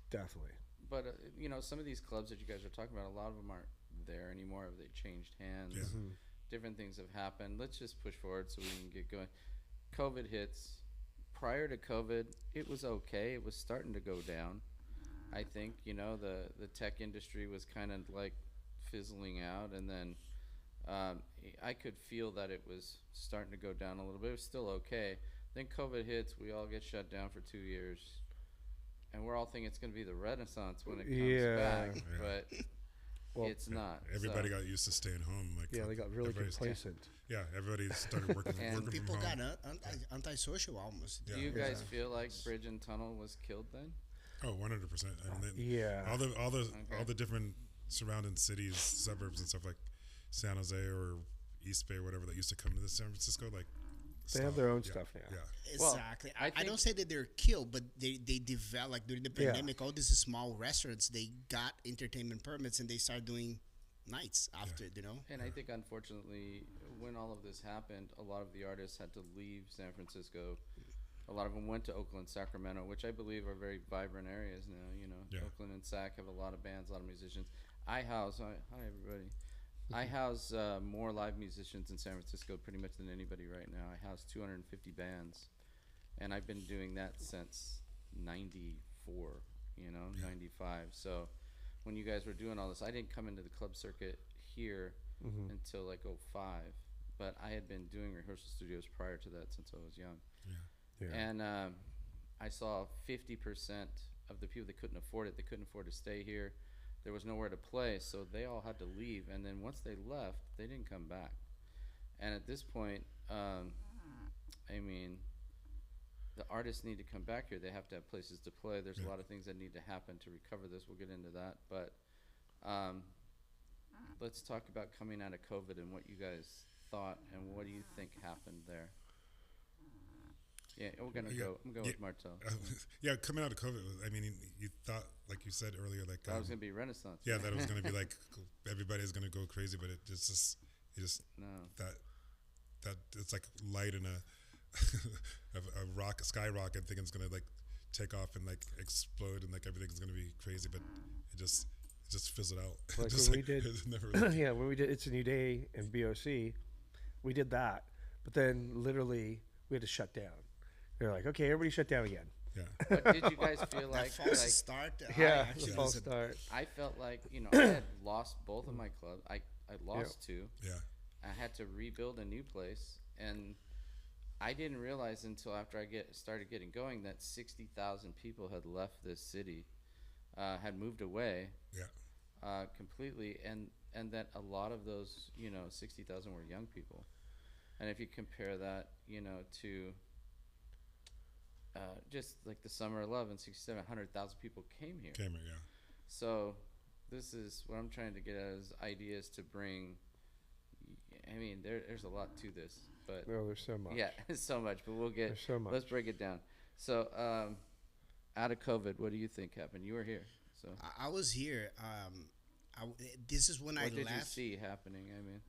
Speaker 2: Definitely.
Speaker 1: But you know, some of these clubs that you guys are talking about, a lot of them aren't there anymore. Have they changed hands?
Speaker 4: Yeah.
Speaker 2: Mhm.
Speaker 1: Different things have happened. Let's just push forward so we can get going. COVID hits. Prior to COVID, it was okay. It was starting to go down. I think, you know, the tech industry was kind of like fizzling out, and then I could feel that it was starting to go down a little bit. It was still okay. Then COVID hits. We all get shut down for 2 years, and we're all thinking it's going to be the Renaissance when it comes
Speaker 2: Yeah.
Speaker 1: back,
Speaker 4: Yeah.
Speaker 1: but
Speaker 2: Well,
Speaker 1: it's not.
Speaker 4: Everybody
Speaker 1: So-
Speaker 4: got used to staying home. Like
Speaker 2: Yeah, they got really
Speaker 4: everybody's-
Speaker 2: complacent.
Speaker 4: Yeah, everybody started working,
Speaker 1: And
Speaker 4: working
Speaker 5: people
Speaker 4: from home.
Speaker 5: got antisocial almost.
Speaker 4: Yeah.
Speaker 1: Do you guys
Speaker 2: Yeah.
Speaker 1: feel like Bridge and Tunnel was killed then?
Speaker 4: Oh, 100%. I mean,
Speaker 2: Yeah.
Speaker 4: all the
Speaker 1: Okay.
Speaker 4: different surrounding cities, suburbs, and stuff like San Jose or East Bay, or whatever, that used to come to the San Francisco, like
Speaker 2: They have
Speaker 4: stopped.
Speaker 2: their own
Speaker 4: Yeah,
Speaker 2: stuff now.
Speaker 4: Yeah,
Speaker 1: Well,
Speaker 5: Exactly.
Speaker 1: I
Speaker 5: I don't
Speaker 1: think-
Speaker 5: say that they're killed, but they developed like during the
Speaker 2: Yeah.
Speaker 5: pandemic. All these small restaurants they got entertainment permits and they started doing nights after. You know.
Speaker 1: And I think, unfortunately, when all of this happened, a lot of the artists had to leave San Francisco. A lot of them went to Oakland, Sacramento, which I believe are very vibrant areas now. You know,
Speaker 4: Yeah.
Speaker 1: Oakland and Sac have a lot of bands, a lot of musicians. Hi everybody. I house more live musicians in San Francisco pretty much than anybody right now. I house 250 bands, and I've been doing that since '94. You know,
Speaker 4: Yeah.
Speaker 1: '95. So when you guys were doing all this, I didn't come into the club circuit here
Speaker 2: Mhm.
Speaker 1: until like '05, but I had been doing rehearsal studios prior to that since I was young.
Speaker 2: Yeah.
Speaker 1: And I saw 50% of the people that couldn't afford it, they couldn't afford to stay here. There was nowhere to play, so they all had to leave. And then once they left, they didn't come back. And at this point, I mean, the artists need to come back here. They have to have places to play. There's a
Speaker 4: Yeah.
Speaker 1: lot of things that need to happen to recover this. We'll get into that. But let's talk about coming out of COVID and what you guys thought and what do you think happened there. Yeah, we're gonna
Speaker 4: Yeah,
Speaker 1: go. I'm going
Speaker 4: yeah.
Speaker 1: with Martel.
Speaker 4: yeah. Coming out of COVID, I mean, you thought, like you said earlier, like
Speaker 1: That was gonna be Renaissance.
Speaker 4: yeah, that it was gonna be like everybody's gonna go crazy, but it just
Speaker 1: No.
Speaker 4: that it's like light in a a skyrocket thinking it's gonna like take off and like explode and like everything's gonna be crazy, but it just fizzled out.
Speaker 2: Like
Speaker 4: Just
Speaker 2: when we did-
Speaker 4: it never really-
Speaker 2: Yeah, when we did It's a New Day and BOC, we did that, but then literally we had to shut down. They're like, okay, everybody shut down again.
Speaker 4: yeah.
Speaker 1: But did you guys feel
Speaker 5: That
Speaker 1: like
Speaker 5: false start.
Speaker 2: Yeah,
Speaker 5: actually
Speaker 2: the
Speaker 5: was
Speaker 2: false
Speaker 5: a-
Speaker 2: start.
Speaker 1: I felt like, you know, I had lost both of my clubs. I lost two.
Speaker 4: Yeah.
Speaker 1: I had to rebuild a new place, and I didn't realize until after I started getting going that 60,000 people had left this city, had moved away
Speaker 4: Yeah.
Speaker 1: completely, and that a lot of those, you know, 60,000 were young people. And if you compare that, you know, to just like the Summer of Love and 6,700,000 people came here.
Speaker 4: Camera, yeah.
Speaker 1: So this is what I'm trying to get at is ideas to bring. I mean, there's a lot to this, but
Speaker 2: No, there's so much.
Speaker 1: yeah, so much. But we'll get.
Speaker 2: There's so much.
Speaker 1: Let's break it down. So, out of COVID, what do you think happened? You were here, so
Speaker 5: I was here. This is when
Speaker 1: what
Speaker 5: I
Speaker 1: did you
Speaker 5: left.
Speaker 1: see happening? I mean,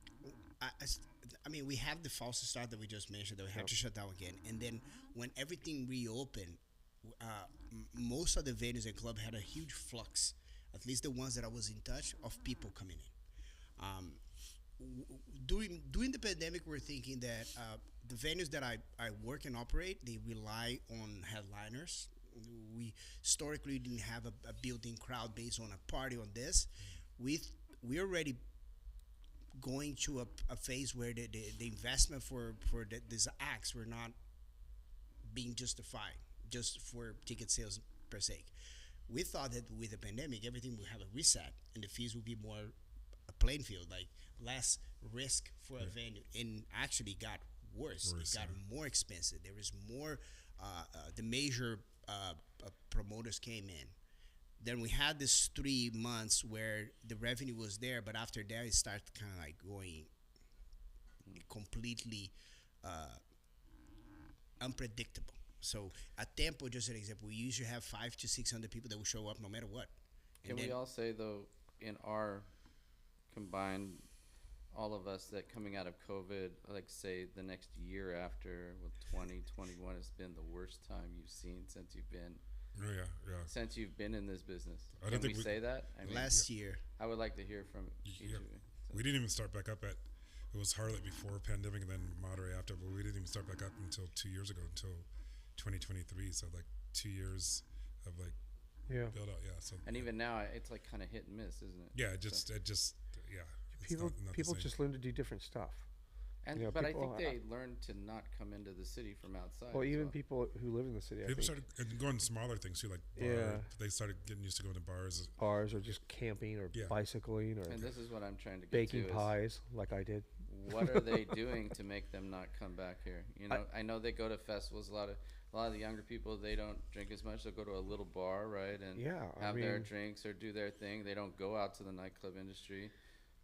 Speaker 5: I mean, we have the false start that we just mentioned that we had to shut down again, and then when everything reopened, most of the venues and club had a huge flux. At least the ones that I was in touch of people coming in. During the pandemic, we're thinking that the venues that I work and operate, they rely on headliners, We historically didn't have a built-in crowd based on a party on this. We're already going to a phase where the investment for these acts were not being justified just for ticket sales per se. We thought that with the pandemic, everything would have a reset and the fees would be more a playing field, like less risk for a venue, and actually got worse. It got more expensive. There was more. The major promoters came in. Then we had this 3 months where the revenue was there, but after that it started kind of like going completely unpredictable. So at Tempo, just an example, we usually have 500 to 600 people that will show up no matter what.
Speaker 1: Can we all say though, in our combined, all of us that coming out of COVID, like say the next year after, with 2021 has been the worst time you've seen since you've been
Speaker 4: Oh yeah, yeah.
Speaker 1: since you've been in this business?
Speaker 4: I don't
Speaker 1: Can we
Speaker 4: think
Speaker 1: say that? I mean,
Speaker 5: Last year,
Speaker 1: I would like to hear from each
Speaker 4: Yeah.
Speaker 1: of you.
Speaker 4: We didn't even start back up at. It was Harlot before pandemic, and then Monterey after. But we didn't even start back up until 2 years ago, until 2023. So like 2 years of like
Speaker 2: Yeah.
Speaker 4: build out. Yeah. So
Speaker 1: And even now, it's like kind of hit and miss, isn't it?
Speaker 4: yeah, it just yeah. It's
Speaker 2: People
Speaker 4: not the
Speaker 2: people
Speaker 4: same.
Speaker 2: just learn to do different stuff.
Speaker 1: And
Speaker 2: You know,
Speaker 1: but I
Speaker 2: people-
Speaker 1: think they learned to not come into the city from outside.
Speaker 2: Well,
Speaker 1: as
Speaker 2: even people who live in the city, I
Speaker 4: People
Speaker 2: think,
Speaker 4: started and going smaller things too, like bar.
Speaker 2: Yeah.
Speaker 4: They started getting used to going to bars.
Speaker 2: bars or just camping or
Speaker 4: Yeah.
Speaker 2: bicycling or
Speaker 1: And this is what I'm trying to get
Speaker 2: baking
Speaker 1: to is
Speaker 2: pies, like I did.
Speaker 1: what are they doing to make them not come back here? You know, I know they go to festivals. A lot of the younger people, they don't drink as much. They'll go to a little bar, right, and
Speaker 2: Yeah, I
Speaker 1: have their
Speaker 2: mean-
Speaker 1: drinks or do their thing. They don't go out to the nightclub industry.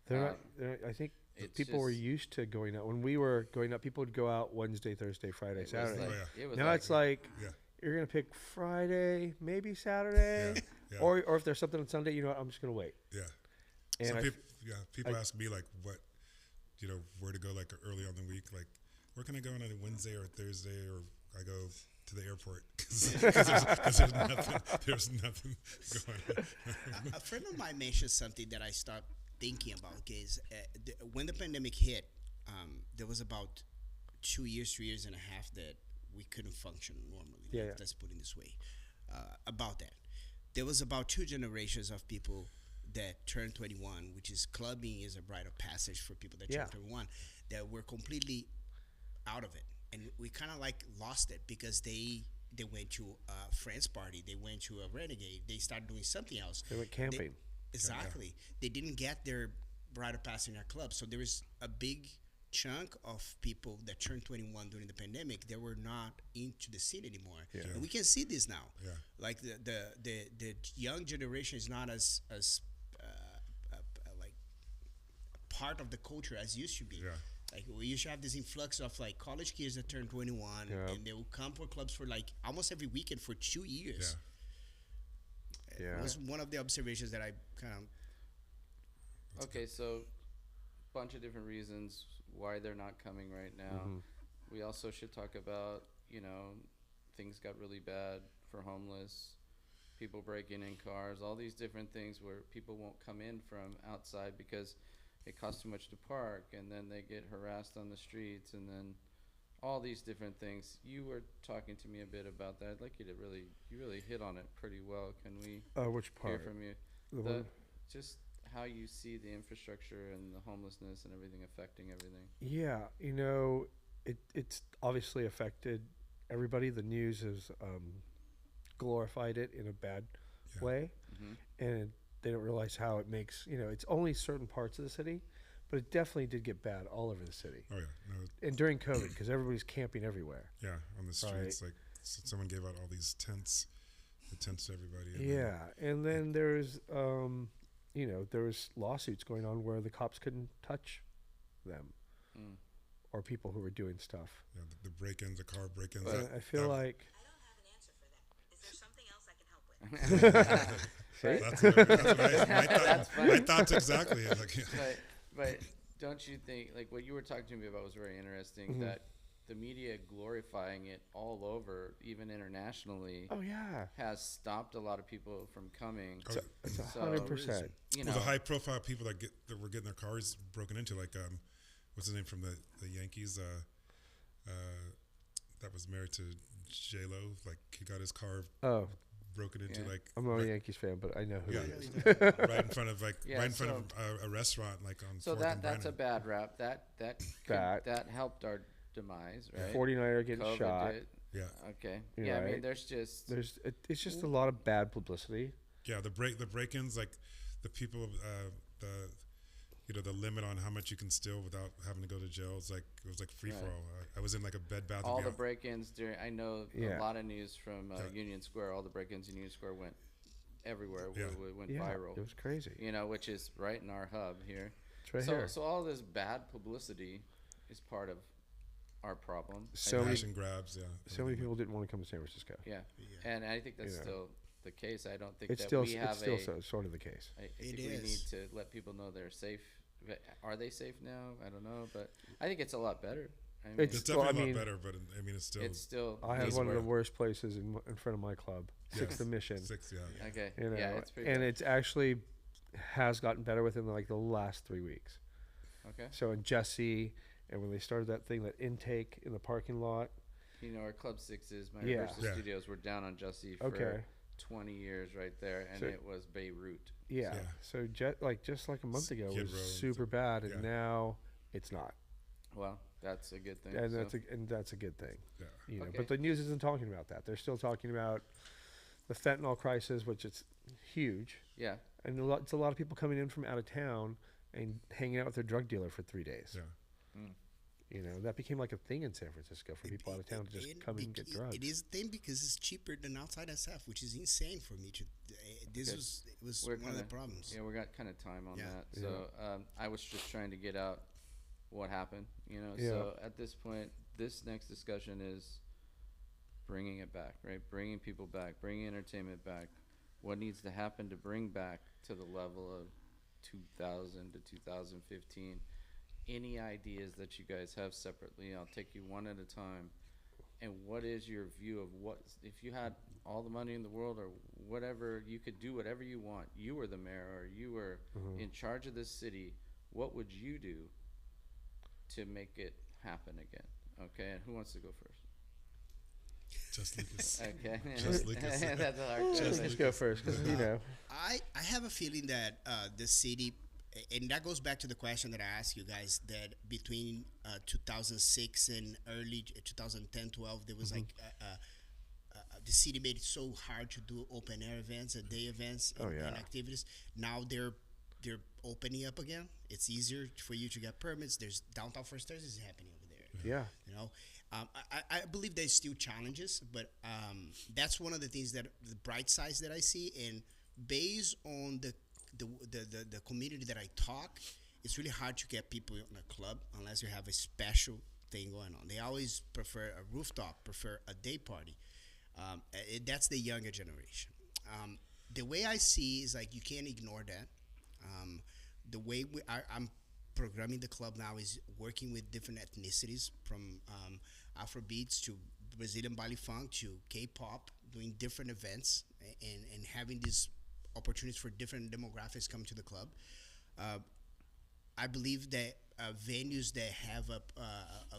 Speaker 2: They're
Speaker 1: Um,
Speaker 2: not. I think
Speaker 1: it's
Speaker 2: people were
Speaker 1: just-
Speaker 2: used to going out. When we were going out, people would go out Wednesday, Thursday, Friday,
Speaker 1: It was
Speaker 2: Saturday.
Speaker 1: like,
Speaker 4: Oh, yeah.
Speaker 1: it was
Speaker 2: Now
Speaker 1: like,
Speaker 2: it's like
Speaker 4: Yeah.
Speaker 2: you're gonna pick Friday, maybe Saturday,
Speaker 4: Yeah, yeah.
Speaker 2: or if there's something on Sunday, you know what? I'm just gonna wait.
Speaker 4: Yeah.
Speaker 2: And
Speaker 4: Some
Speaker 2: I,
Speaker 4: people, people
Speaker 2: I-
Speaker 4: ask me like, what, where to go like early on the week. Like, where can I go on a Wednesday or Thursday, or I go to the airport because there's nothing going on.
Speaker 5: a friend of mine mentioned something that I start thinking about. Is when the pandemic hit, there was about 2 years, 3 years and a half that we couldn't function normally.
Speaker 2: Yeah, yeah.
Speaker 5: Let's put it this way. About that, there was about 2 generations of people that turned 21, which is clubbing is a rite of passage for people that
Speaker 2: Yeah.
Speaker 5: turn 21, that were completely out of it, and we kind of like lost it because they went to a friend's party, they went to a renegade, they started doing something else.
Speaker 2: they went camping.
Speaker 5: Exactly. They didn't get their rite of passage in our club. So there was a big chunk of people that turned 21 during the pandemic that were not into the scene anymore.
Speaker 2: Yeah.
Speaker 5: And we can see this now.
Speaker 4: Yeah.
Speaker 5: Like the young generation is not as like part of the culture as used to be.
Speaker 4: Yeah.
Speaker 5: Like we used to have this influx of like college kids that turn 21
Speaker 2: Yeah.
Speaker 5: and they will come for clubs for like almost every weekend for 2 years.
Speaker 2: Yeah.
Speaker 5: It was one of the observations that I kind of
Speaker 1: okay, so bunch of different reasons why they're not coming right now.
Speaker 2: Mm-hmm.
Speaker 1: We also should talk about, things got really bad for homeless, people breaking in cars, all these different things where people won't come in from outside because it costs too much to park, and then they get harassed on the streets, and then all these different things. You were talking to me a bit about that. I'd like you to you really hit on it pretty well. Can we
Speaker 2: Which
Speaker 1: hear
Speaker 2: part?
Speaker 1: from you?
Speaker 2: The
Speaker 1: The,
Speaker 2: one-
Speaker 1: just how you see the infrastructure and the homelessness and everything affecting everything.
Speaker 2: Yeah, it's obviously affected everybody. The news has glorified it in a bad
Speaker 4: Yeah.
Speaker 2: way,
Speaker 1: Mm-hmm.
Speaker 2: and they don't realize how it makes. It's only certain parts of the city, but it definitely did get bad all over the city.
Speaker 4: Oh yeah. No.
Speaker 2: And during COVID, because everybody's camping everywhere.
Speaker 4: Yeah. On the streets, like someone gave out all these tents, the tents to everybody. And then-
Speaker 2: Yeah, and then there's there was lawsuits going on where the cops couldn't touch them
Speaker 1: Mm.
Speaker 2: or people who were doing stuff.
Speaker 4: Yeah, the break-ins, the car break-ins.
Speaker 1: But-
Speaker 2: And I feel like
Speaker 6: I don't have an answer for that. Is there something else I can help with?
Speaker 2: right?
Speaker 4: That's my
Speaker 1: That's fine.
Speaker 4: my thoughts exactly. Like,
Speaker 1: But don't you think, like what you were talking to me about was very interesting,
Speaker 2: Mhm.
Speaker 1: that the media glorifying it all over, even internationally,
Speaker 2: Oh yeah,
Speaker 1: has stopped a lot of people from coming.
Speaker 4: oh,
Speaker 2: it's
Speaker 1: So-
Speaker 2: 100%.
Speaker 1: You
Speaker 4: well,
Speaker 1: know,
Speaker 4: the high-profile people that were getting their cars broken into, like what's his name from the Yankees, that was married to J Lo. Like he got his car
Speaker 2: Oh,
Speaker 4: broken into.
Speaker 1: Yeah.
Speaker 4: Like
Speaker 2: I'm not a
Speaker 4: right,
Speaker 2: Yankees fan, but I know who
Speaker 4: Yeah.
Speaker 2: he is.
Speaker 4: right in front of
Speaker 1: Yeah,
Speaker 4: right in front
Speaker 1: so-
Speaker 4: of a restaurant like on
Speaker 1: So
Speaker 4: 4th
Speaker 1: that
Speaker 4: and
Speaker 1: that's a
Speaker 4: Brennan.
Speaker 1: bad rap. That
Speaker 2: That.
Speaker 1: that helped our demise, right?
Speaker 2: 49er getting
Speaker 1: COVID
Speaker 2: shot.
Speaker 1: did.
Speaker 4: Yeah,
Speaker 1: Okay.
Speaker 2: You're
Speaker 1: Yeah, I mean,
Speaker 2: right.
Speaker 1: there's just
Speaker 2: It's just a lot of bad publicity.
Speaker 4: yeah. The break-ins, like the people, the the limit on how much you can steal without having to go to jail. It was like free
Speaker 1: Right.
Speaker 4: for all. I was in like a Bed Bath.
Speaker 1: all
Speaker 4: and
Speaker 1: the
Speaker 4: Beyond.
Speaker 1: break-ins during. I know
Speaker 2: Yeah.
Speaker 1: a lot of news from
Speaker 4: Yeah.
Speaker 1: Union Square. All the break-ins in Union Square went everywhere.
Speaker 4: Yeah.
Speaker 1: Went
Speaker 2: Yeah,
Speaker 1: viral.
Speaker 2: it was crazy.
Speaker 1: You know, which is right in our hub here.
Speaker 2: It's right
Speaker 1: so
Speaker 2: here.
Speaker 1: so all this bad publicity is part of our problem. I
Speaker 2: So
Speaker 1: think.
Speaker 2: many-
Speaker 4: Cash and grabs. Yeah.
Speaker 2: So many people didn't want to come to San Francisco.
Speaker 1: Yeah.
Speaker 5: Yeah.
Speaker 1: And I think that's
Speaker 2: You know.
Speaker 1: still the case. I don't think
Speaker 2: It's
Speaker 1: that
Speaker 2: still
Speaker 1: we have
Speaker 2: sort of the case.
Speaker 1: I think
Speaker 5: It
Speaker 1: we need
Speaker 5: is.
Speaker 1: to let people know they're safe. Are they safe now? I don't know, but I think it's a lot better. I mean,
Speaker 4: It's
Speaker 2: It's-
Speaker 4: definitely
Speaker 2: well, I
Speaker 4: a lot
Speaker 2: mean-
Speaker 4: better, but I mean, it's still
Speaker 1: it's still.
Speaker 2: I had
Speaker 1: needs
Speaker 2: one of the
Speaker 1: work.
Speaker 2: worst places in front of my club. Sixth
Speaker 4: Yes.
Speaker 2: and Mission.
Speaker 4: 6. Yeah.
Speaker 1: Okay.
Speaker 2: You know,
Speaker 1: Yeah, it's pretty.
Speaker 2: and
Speaker 1: bad.
Speaker 2: it's actually has gotten better within like the last 3 weeks.
Speaker 1: Okay.
Speaker 2: So in Jesse, and when they started that thing, that intake in the parking lot.
Speaker 1: You know, our Club Sixes, my
Speaker 2: Yeah.
Speaker 1: Rehearsal
Speaker 4: Yeah.
Speaker 1: Studios, were down on Jussie for
Speaker 2: Okay.
Speaker 1: 20 years right there, and
Speaker 2: So-
Speaker 1: it was Beirut.
Speaker 2: Yeah.
Speaker 4: Yeah.
Speaker 2: So just like a month ago
Speaker 4: Skid
Speaker 2: was
Speaker 4: Row,
Speaker 2: super bad, and
Speaker 4: yeah.
Speaker 2: now it's not,
Speaker 1: Well, that's a good thing.
Speaker 2: and
Speaker 1: so-
Speaker 2: that's a good thing.
Speaker 4: Yeah.
Speaker 2: You know,
Speaker 1: Okay.
Speaker 2: but the news isn't talking about that. They're still talking about the fentanyl crisis, which is huge,
Speaker 1: yeah.
Speaker 2: and it's a lot of people coming in from out of town and hanging out with their drug dealer for 3 days.
Speaker 4: Yeah.
Speaker 2: You know, that became like a thing in San Francisco for people out of town to just
Speaker 5: It-
Speaker 2: come in and get drugs.
Speaker 5: It is a thing because it's cheaper than outside SF, which is insane for me. This
Speaker 1: Okay.
Speaker 5: was
Speaker 1: We're
Speaker 5: one of the
Speaker 1: kinda-
Speaker 5: problems.
Speaker 1: Yeah, we got kind of time on
Speaker 5: Yeah.
Speaker 1: that. So I was just trying to get out what happened, you know.
Speaker 2: Yeah.
Speaker 1: So at this point, this next discussion is bringing it back, right? Bringing people back, bringing entertainment back. What needs to happen to bring back to the level of 2000 to 2015? Any ideas that you guys have separately? I'll take you one at a time. And what is your view of what, if you had all the money in the world or whatever, you could do whatever you want, you were the mayor or you were in charge of this city, what would you do to make it happen again? Okay, and who wants to go first?
Speaker 4: Just Lucas.
Speaker 1: Okay.
Speaker 4: Just Lucas.
Speaker 1: That's a hard
Speaker 2: Let's
Speaker 1: question.
Speaker 2: just go first, because you know.
Speaker 5: I have a feeling that the city, and that goes back to the question that I asked you guys, that between 2006 and early 2010, 12, there was like the city made it so hard to do open air events and day events and,
Speaker 2: Oh, yeah.
Speaker 5: and activities. Now they're opening up again. It's easier for you to get permits. There's Downtown First Thursday is happening over there.
Speaker 2: Yeah.
Speaker 5: You know, I believe there's still challenges, but that's one of the things that the bright sides that I see. And based on the community that I talk, it's really hard to get people in a club unless you have a special thing going on. They always prefer a rooftop, prefer a day party. That's the younger generation. The way I see is like you can't ignore that. The way I'm programming the club now is working with different ethnicities from Afrobeats to Brazilian baile funk to K-pop, doing different events and having these opportunities for different demographics come to the club. I believe that venues that have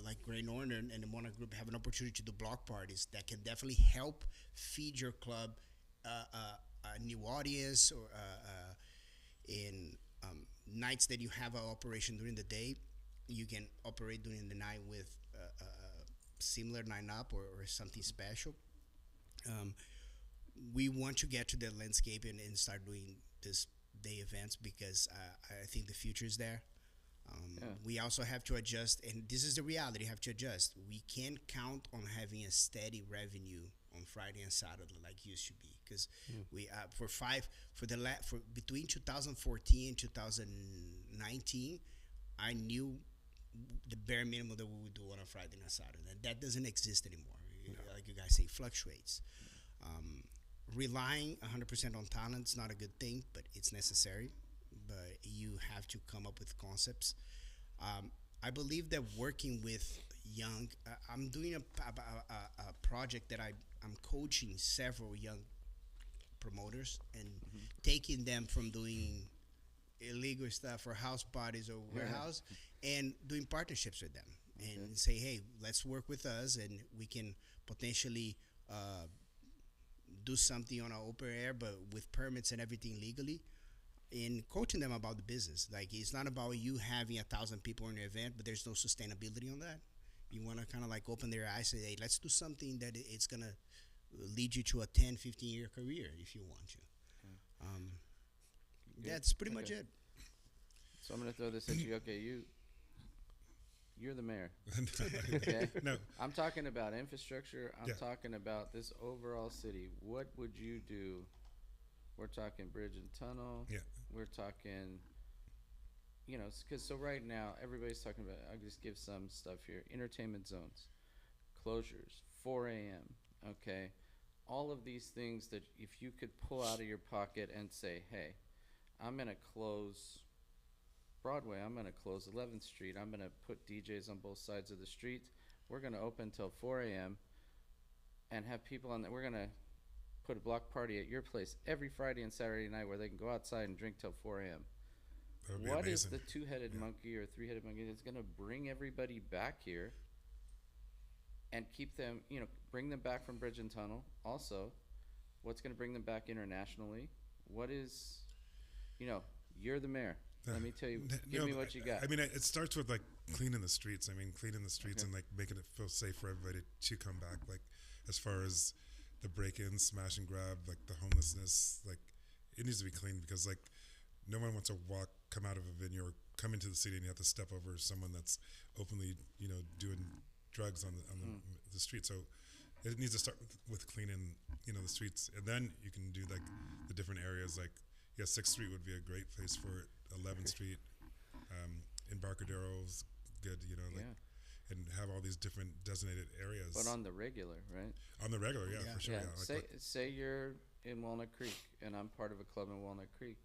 Speaker 5: like Grey Northern and the Monarch Group have an opportunity to do block parties that can definitely help feed your club a new audience or in nights that you have an operation during the day, you can operate during the night with a similar lineup or something special. We want to get to the landscape and start doing this day events because I think the future is there.
Speaker 1: Yeah.
Speaker 5: We also have to adjust, and this is the reality. You have to adjust. We can't count on having a steady revenue on Friday and Saturday like used to be, because we for between 2014 and 2019, I knew the bare minimum that we would do on a Friday and a Saturday. And that doesn't exist anymore. Like you guys say, fluctuates. Relying 100% on talent is not a good thing, but it's necessary. But you have to come up with concepts. I believe that working with young, I'm doing a project that I'm coaching several young promoters and taking them from doing illegal stuff or house parties or warehouse and doing partnerships with them. and say, hey, let's work with us, and we can potentially do something on our open air, but with permits and everything legally, and coaching them about the business. Like, it's not about you having 1,000 people in your event, but there's no sustainability on that. You want to kind of like open their eyes, say, hey, let's do something that it's going to lead you to a 10, 15-year career if you want to.
Speaker 1: Good.
Speaker 5: That's pretty much
Speaker 1: Okay.
Speaker 5: it.
Speaker 1: So I'm gonna throw this at you. Okay, you're the mayor. Okay.
Speaker 4: No,
Speaker 1: I'm talking about infrastructure. I'm
Speaker 4: Yeah.
Speaker 1: talking about this overall city. What would you do? We're talking bridge and tunnel.
Speaker 4: yeah,
Speaker 1: We're talking, because so right now everybody's talking about. I'll just give some stuff here. Entertainment zones, closures, 4 a.m. Okay, all of these things that if you could pull out of your pocket and say, hey, I'm gonna close Broadway. I'm gonna close 11th Street. I'm gonna put DJs on both sides of the street. We're gonna open till 4 a.m. and have people on that. We're gonna put a block party at your place every Friday and Saturday night where they can go outside and drink till 4 a.m.
Speaker 4: that would be
Speaker 1: What is
Speaker 4: amazing.
Speaker 1: the two-headed
Speaker 4: Yeah.
Speaker 1: monkey or three-headed monkey that's going to bring everybody back here and keep them, bring them back from Bridge and Tunnel? Also, what's going to bring them back internationally? What is, you're the mayor. Let me tell you, give me what you got.
Speaker 4: I mean, it starts with like cleaning the streets. I mean, cleaning the streets
Speaker 1: Okay.
Speaker 4: and like making it feel safe for everybody to come back. Like, as far as the break-in, smash and grab, like the homelessness, like it needs to be clean because like no one wants to come out of a venue or come into the city and you have to step over someone that's openly, doing drugs on the street. So it needs to start with cleaning, the streets, and then you can do like the different areas. Like, 6th Street would be a great place for it. 11th Street, Embarcadero's good, like,
Speaker 1: Yeah.
Speaker 4: and have all these different designated areas.
Speaker 1: But on the regular, right?
Speaker 4: On the regular, yeah,
Speaker 5: Yeah.
Speaker 4: for sure.
Speaker 1: Yeah.
Speaker 4: Yeah, like
Speaker 1: Say you're in Walnut Creek and I'm part of a club in Walnut Creek.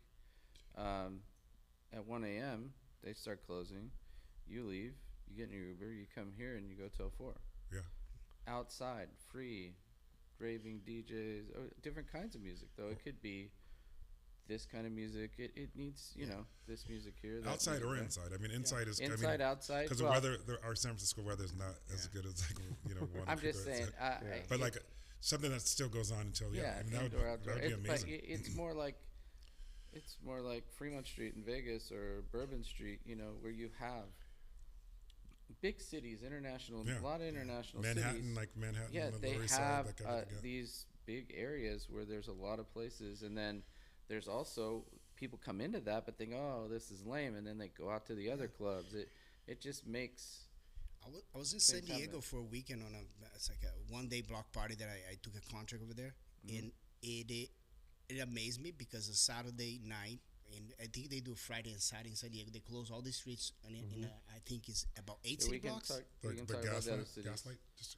Speaker 1: At 1 a.m. they start closing. You leave. You get in your Uber. You come here and you go till 4.
Speaker 4: Yeah.
Speaker 1: Outside, free, raving DJs, different kinds of music though. It could be this kind of music. It needs this music here. That
Speaker 4: outside
Speaker 1: music
Speaker 4: or
Speaker 1: there.
Speaker 4: inside. I mean, inside is
Speaker 1: Inside, outside.
Speaker 4: because
Speaker 1: well,
Speaker 4: the weather, our San Francisco weather is not as good as like Walnut
Speaker 1: I'm
Speaker 4: Creek
Speaker 1: just
Speaker 4: or
Speaker 1: saying.
Speaker 4: outside. But like something that still goes on until I mean, that
Speaker 1: indoor, outdoor.
Speaker 4: would be
Speaker 1: But
Speaker 4: amazing.
Speaker 1: it's more like Fremont Street in Vegas or Bourbon Street, where you have big cities, international,
Speaker 4: Yeah.
Speaker 1: a lot of international
Speaker 4: Manhattan,
Speaker 1: cities.
Speaker 4: like Manhattan,
Speaker 1: Yeah,
Speaker 4: the
Speaker 1: they
Speaker 4: Lower East
Speaker 1: have
Speaker 4: Side, like everything, yeah.
Speaker 1: these big areas where there's a lot of places, and then there's also people come into that but think, oh, this is lame, and then they go out to the other clubs. It just makes
Speaker 5: I was in San
Speaker 1: Things happen.
Speaker 5: Diego for a weekend on it's like a 1-day block party that I took a contract over there, and it amazed me because a Saturday night, and I think they do Friday and Saturday in San Diego. They close all the streets, and I think it's about 8
Speaker 1: Yeah,
Speaker 5: city blocks.
Speaker 1: we
Speaker 4: Like
Speaker 1: can
Speaker 4: the
Speaker 1: talk about the other
Speaker 4: gaslight,
Speaker 1: cities.
Speaker 4: gaslight. Just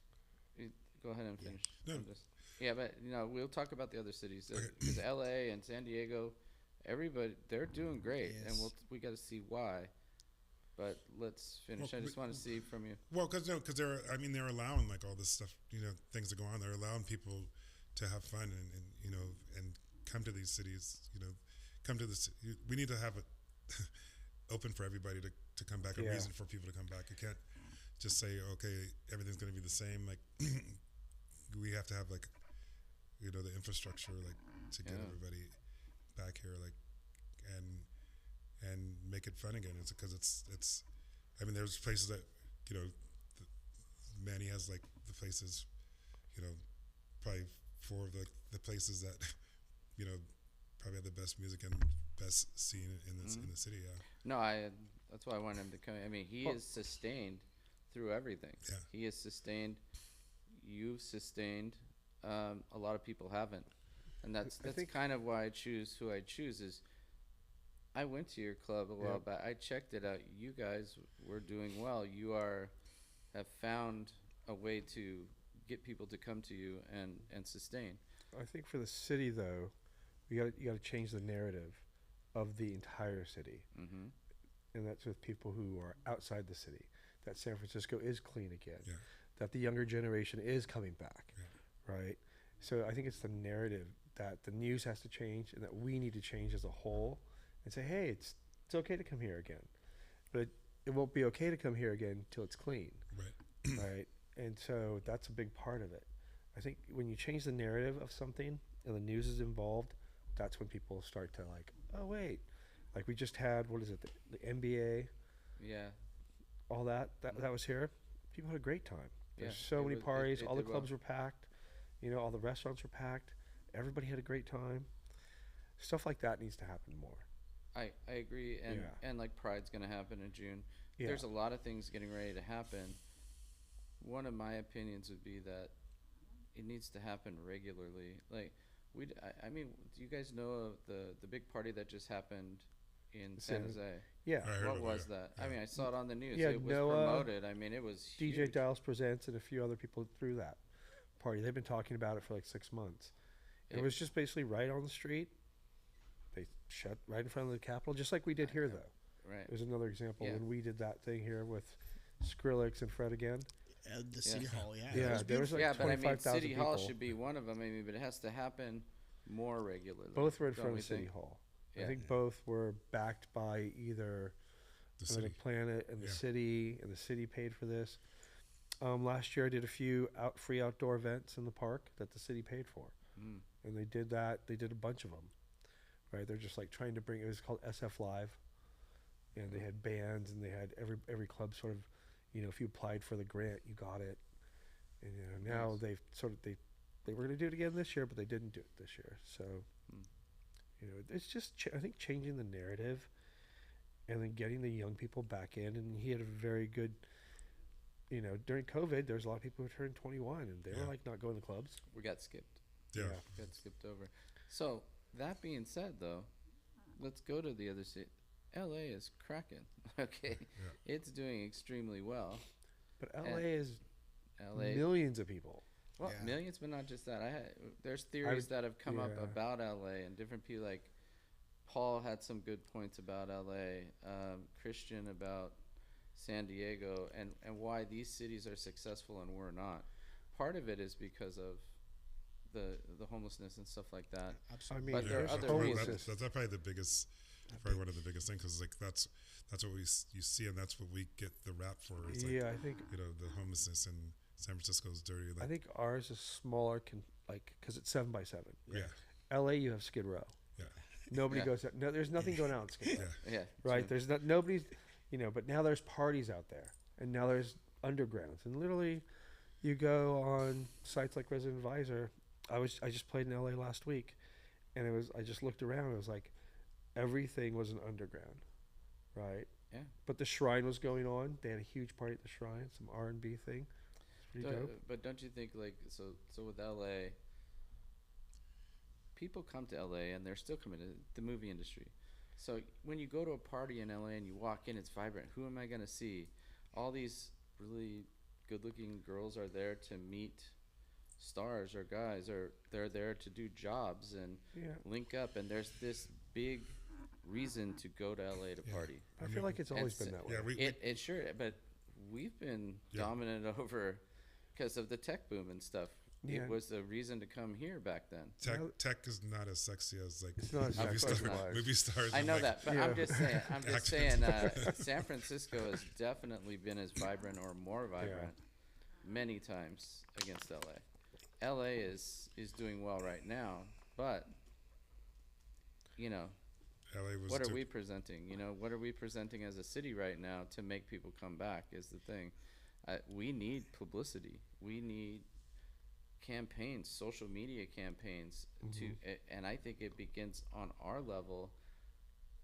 Speaker 1: Go ahead and finish.
Speaker 4: No.
Speaker 1: I'm just- yeah, but we'll talk about the other cities
Speaker 4: Okay.
Speaker 1: because LA and San Diego, everybody they're doing great, and
Speaker 5: Yes.
Speaker 1: we got to see why. But let's finish.
Speaker 4: Well,
Speaker 1: I just want to see from you.
Speaker 4: well, because they're allowing like all this stuff, things to go on. They're allowing people to have fun and come to these cities. Come to this. We need to have it open for everybody to come back. A
Speaker 2: Yeah.
Speaker 4: reason for people to come back. You can't just say, okay, everything's going to be the same. Like we have to have like the infrastructure like to get
Speaker 1: Yeah.
Speaker 4: everybody back here, like and make it fun again. It's because it's I mean, there's places that Manny has like the places, probably 4 of the places that probably have the best music and best scene in this in the city. Yeah.
Speaker 1: No, that's why I want him to come. I mean, he is sustained through everything.
Speaker 4: Yeah.
Speaker 1: He is sustained. You've sustained. A lot of people haven't, and that's
Speaker 2: think-
Speaker 1: kind of why I choose who I choose. Is I went to your club a while back. I checked it out. You guys were doing well. You have found a way to get people to come to you and sustain.
Speaker 2: I think for the city though, you got to change the narrative of the entire city,
Speaker 1: Mm-hmm.
Speaker 2: and that's with people who are outside the city. That San Francisco is clean again.
Speaker 4: Yeah.
Speaker 2: That the younger generation is coming back, right? So I think it's the narrative that the news has to change, and that we need to change as a whole, and say, hey, it's okay to come here again, but it won't be okay to come here again till it's clean. right? And so that's a big part of it. I think when you change the narrative of something and the news is involved, that's when people start to like, oh wait, like we just had what is it, the NBA,
Speaker 1: Yeah.
Speaker 2: all that was here. People had a great time. There's
Speaker 1: Yeah,
Speaker 2: so
Speaker 1: it
Speaker 2: many
Speaker 1: was- it-
Speaker 2: parties.
Speaker 1: it
Speaker 2: All the
Speaker 1: did well.
Speaker 2: clubs were packed. You know, all the restaurants were packed. Everybody had a great time. Stuff like that needs to happen more.
Speaker 1: I agree, and
Speaker 2: Yeah.
Speaker 1: and like Pride's gonna happen in June.
Speaker 2: Yeah.
Speaker 1: There's a lot of things getting ready to happen. One of my opinions would be that it needs to happen regularly. Like I mean, do you guys know of the big party that just happened in San
Speaker 2: San-
Speaker 1: Jose?
Speaker 2: Yeah.
Speaker 4: I heard
Speaker 1: What
Speaker 4: about
Speaker 1: was
Speaker 4: it.
Speaker 1: that? I
Speaker 4: Yeah.
Speaker 1: mean, I saw it on the news.
Speaker 2: Yeah,
Speaker 1: It was
Speaker 2: Noah,
Speaker 1: promoted. I mean, it was
Speaker 2: DJ
Speaker 1: huge.
Speaker 2: Dallas Presents and a few other people threw that party. They've been talking about it for like 6 months. It
Speaker 1: It-
Speaker 2: was just basically right on the street. They shut right in front of the Capitol, just like we did here, though.
Speaker 1: Right.
Speaker 2: It was another example
Speaker 1: Yeah.
Speaker 2: when we did that thing here with Skrillex and Fred again.
Speaker 5: At the city hall, yeah.
Speaker 2: Yeah,
Speaker 5: It
Speaker 2: there was
Speaker 5: beautiful.
Speaker 2: like
Speaker 1: Yeah, but I mean,
Speaker 2: 25,000
Speaker 1: City Hall
Speaker 2: people.
Speaker 1: should be one of them. I mean, but it has to happen more regularly.
Speaker 2: Both were in
Speaker 1: don't
Speaker 2: front
Speaker 1: we
Speaker 2: of City
Speaker 1: think?
Speaker 2: Hall.
Speaker 1: Yeah.
Speaker 2: I think both were backed by either
Speaker 4: The
Speaker 2: Atlantic
Speaker 4: city.
Speaker 2: Planet and the
Speaker 4: Yeah.
Speaker 2: city, and the city paid for this. Last year, I did a few free outdoor events in the park that the city paid for,
Speaker 1: Mm.
Speaker 2: and they did that. They did a bunch of them, right? They're just like trying to bring. It was called SF Live, and they had bands, and they had every club sort of, you know, if you applied for the grant, you got it, and you know now
Speaker 1: Nice.
Speaker 2: they've sort of they were going to do it again this year, but they didn't do it this year. So,
Speaker 1: Mm.
Speaker 2: you know, it's just I think changing the narrative, and then getting the young people back in. And he had a very good, you know, during COVID, there's a lot of people who turned 21 and they were
Speaker 4: Yeah.
Speaker 2: like not going to clubs.
Speaker 1: We got skipped.
Speaker 4: Yeah.
Speaker 1: Got skipped over. So that being said, though, let's go to the other city. LA is cracking. Okay,
Speaker 4: Yeah.
Speaker 1: it's doing extremely well.
Speaker 2: But
Speaker 1: And
Speaker 2: LA is
Speaker 1: LA,
Speaker 2: millions of people.
Speaker 1: well,
Speaker 5: Yeah.
Speaker 1: millions, but not just that. There's theories that have come up
Speaker 2: yeah.
Speaker 1: about LA and different people. Like Paul had some good points about LA. Christian about San Diego, and why these cities are successful and we're not. Part of it is because of the homelessness and stuff like that.
Speaker 2: I
Speaker 5: Absolutely.
Speaker 2: mean,
Speaker 1: But there are
Speaker 2: there's
Speaker 1: other
Speaker 4: probably
Speaker 1: reasons.
Speaker 4: that's probably the biggest, probably one of the biggest things, because like that's what you see, and that's what we get the rap for. It's like,
Speaker 2: yeah, I think
Speaker 4: you know, the homelessness in San Francisco is dirty. Like,
Speaker 2: I think ours is smaller, because it's 7x7.
Speaker 4: yeah,
Speaker 2: LA, you have Skid Row.
Speaker 4: yeah,
Speaker 2: Nobody
Speaker 1: Yeah.
Speaker 2: goes out. No, there's nothing going out in Skid Row.
Speaker 4: yeah,
Speaker 1: Yeah,
Speaker 2: Right?
Speaker 1: true.
Speaker 2: There's nobody's, you know, but now there's parties out there, and now there's undergrounds, and literally, you go on sites like Resident Advisor. I just played in LA last week, and I just looked around. It was like everything was an underground, right?
Speaker 1: Yeah.
Speaker 2: But the Shrine was going on. They had a huge party at the Shrine, some R&B thing. It's pretty dope.
Speaker 1: But don't you think like so with LA, people come to LA and they're still coming to the movie industry. So when you go to a party in LA and you walk in, it's vibrant. Who am I gonna see? All these really good-looking girls are there to meet stars or guys, or they're there to do jobs and
Speaker 2: Yeah.
Speaker 1: link up. And there's this big reason to go to LA to
Speaker 4: Yeah.
Speaker 1: party.
Speaker 2: I feel like it's always
Speaker 1: and
Speaker 2: been that way.
Speaker 4: yeah. We
Speaker 1: It sure, but we've been
Speaker 4: Yeah.
Speaker 1: dominant over because of the tech boom and stuff.
Speaker 2: Yeah.
Speaker 1: It was the reason to come here back then.
Speaker 4: tech is not as sexy as like
Speaker 2: It's not as
Speaker 4: movie,
Speaker 2: sexy as
Speaker 1: not.
Speaker 2: lives.
Speaker 4: movie stars.
Speaker 1: I
Speaker 4: and,
Speaker 1: know
Speaker 4: like,
Speaker 1: that, but
Speaker 2: Yeah.
Speaker 1: I'm just saying. I'm just
Speaker 4: Actors.
Speaker 1: saying. San Francisco has definitely been as vibrant or more vibrant many times against LA. LA is doing well right now, but you know,
Speaker 4: LA was
Speaker 1: what are
Speaker 4: too-
Speaker 1: we presenting? You know, what are we presenting as a city right now to make people come back is the thing. We need publicity. We need campaigns, social media campaigns and I think it begins on our level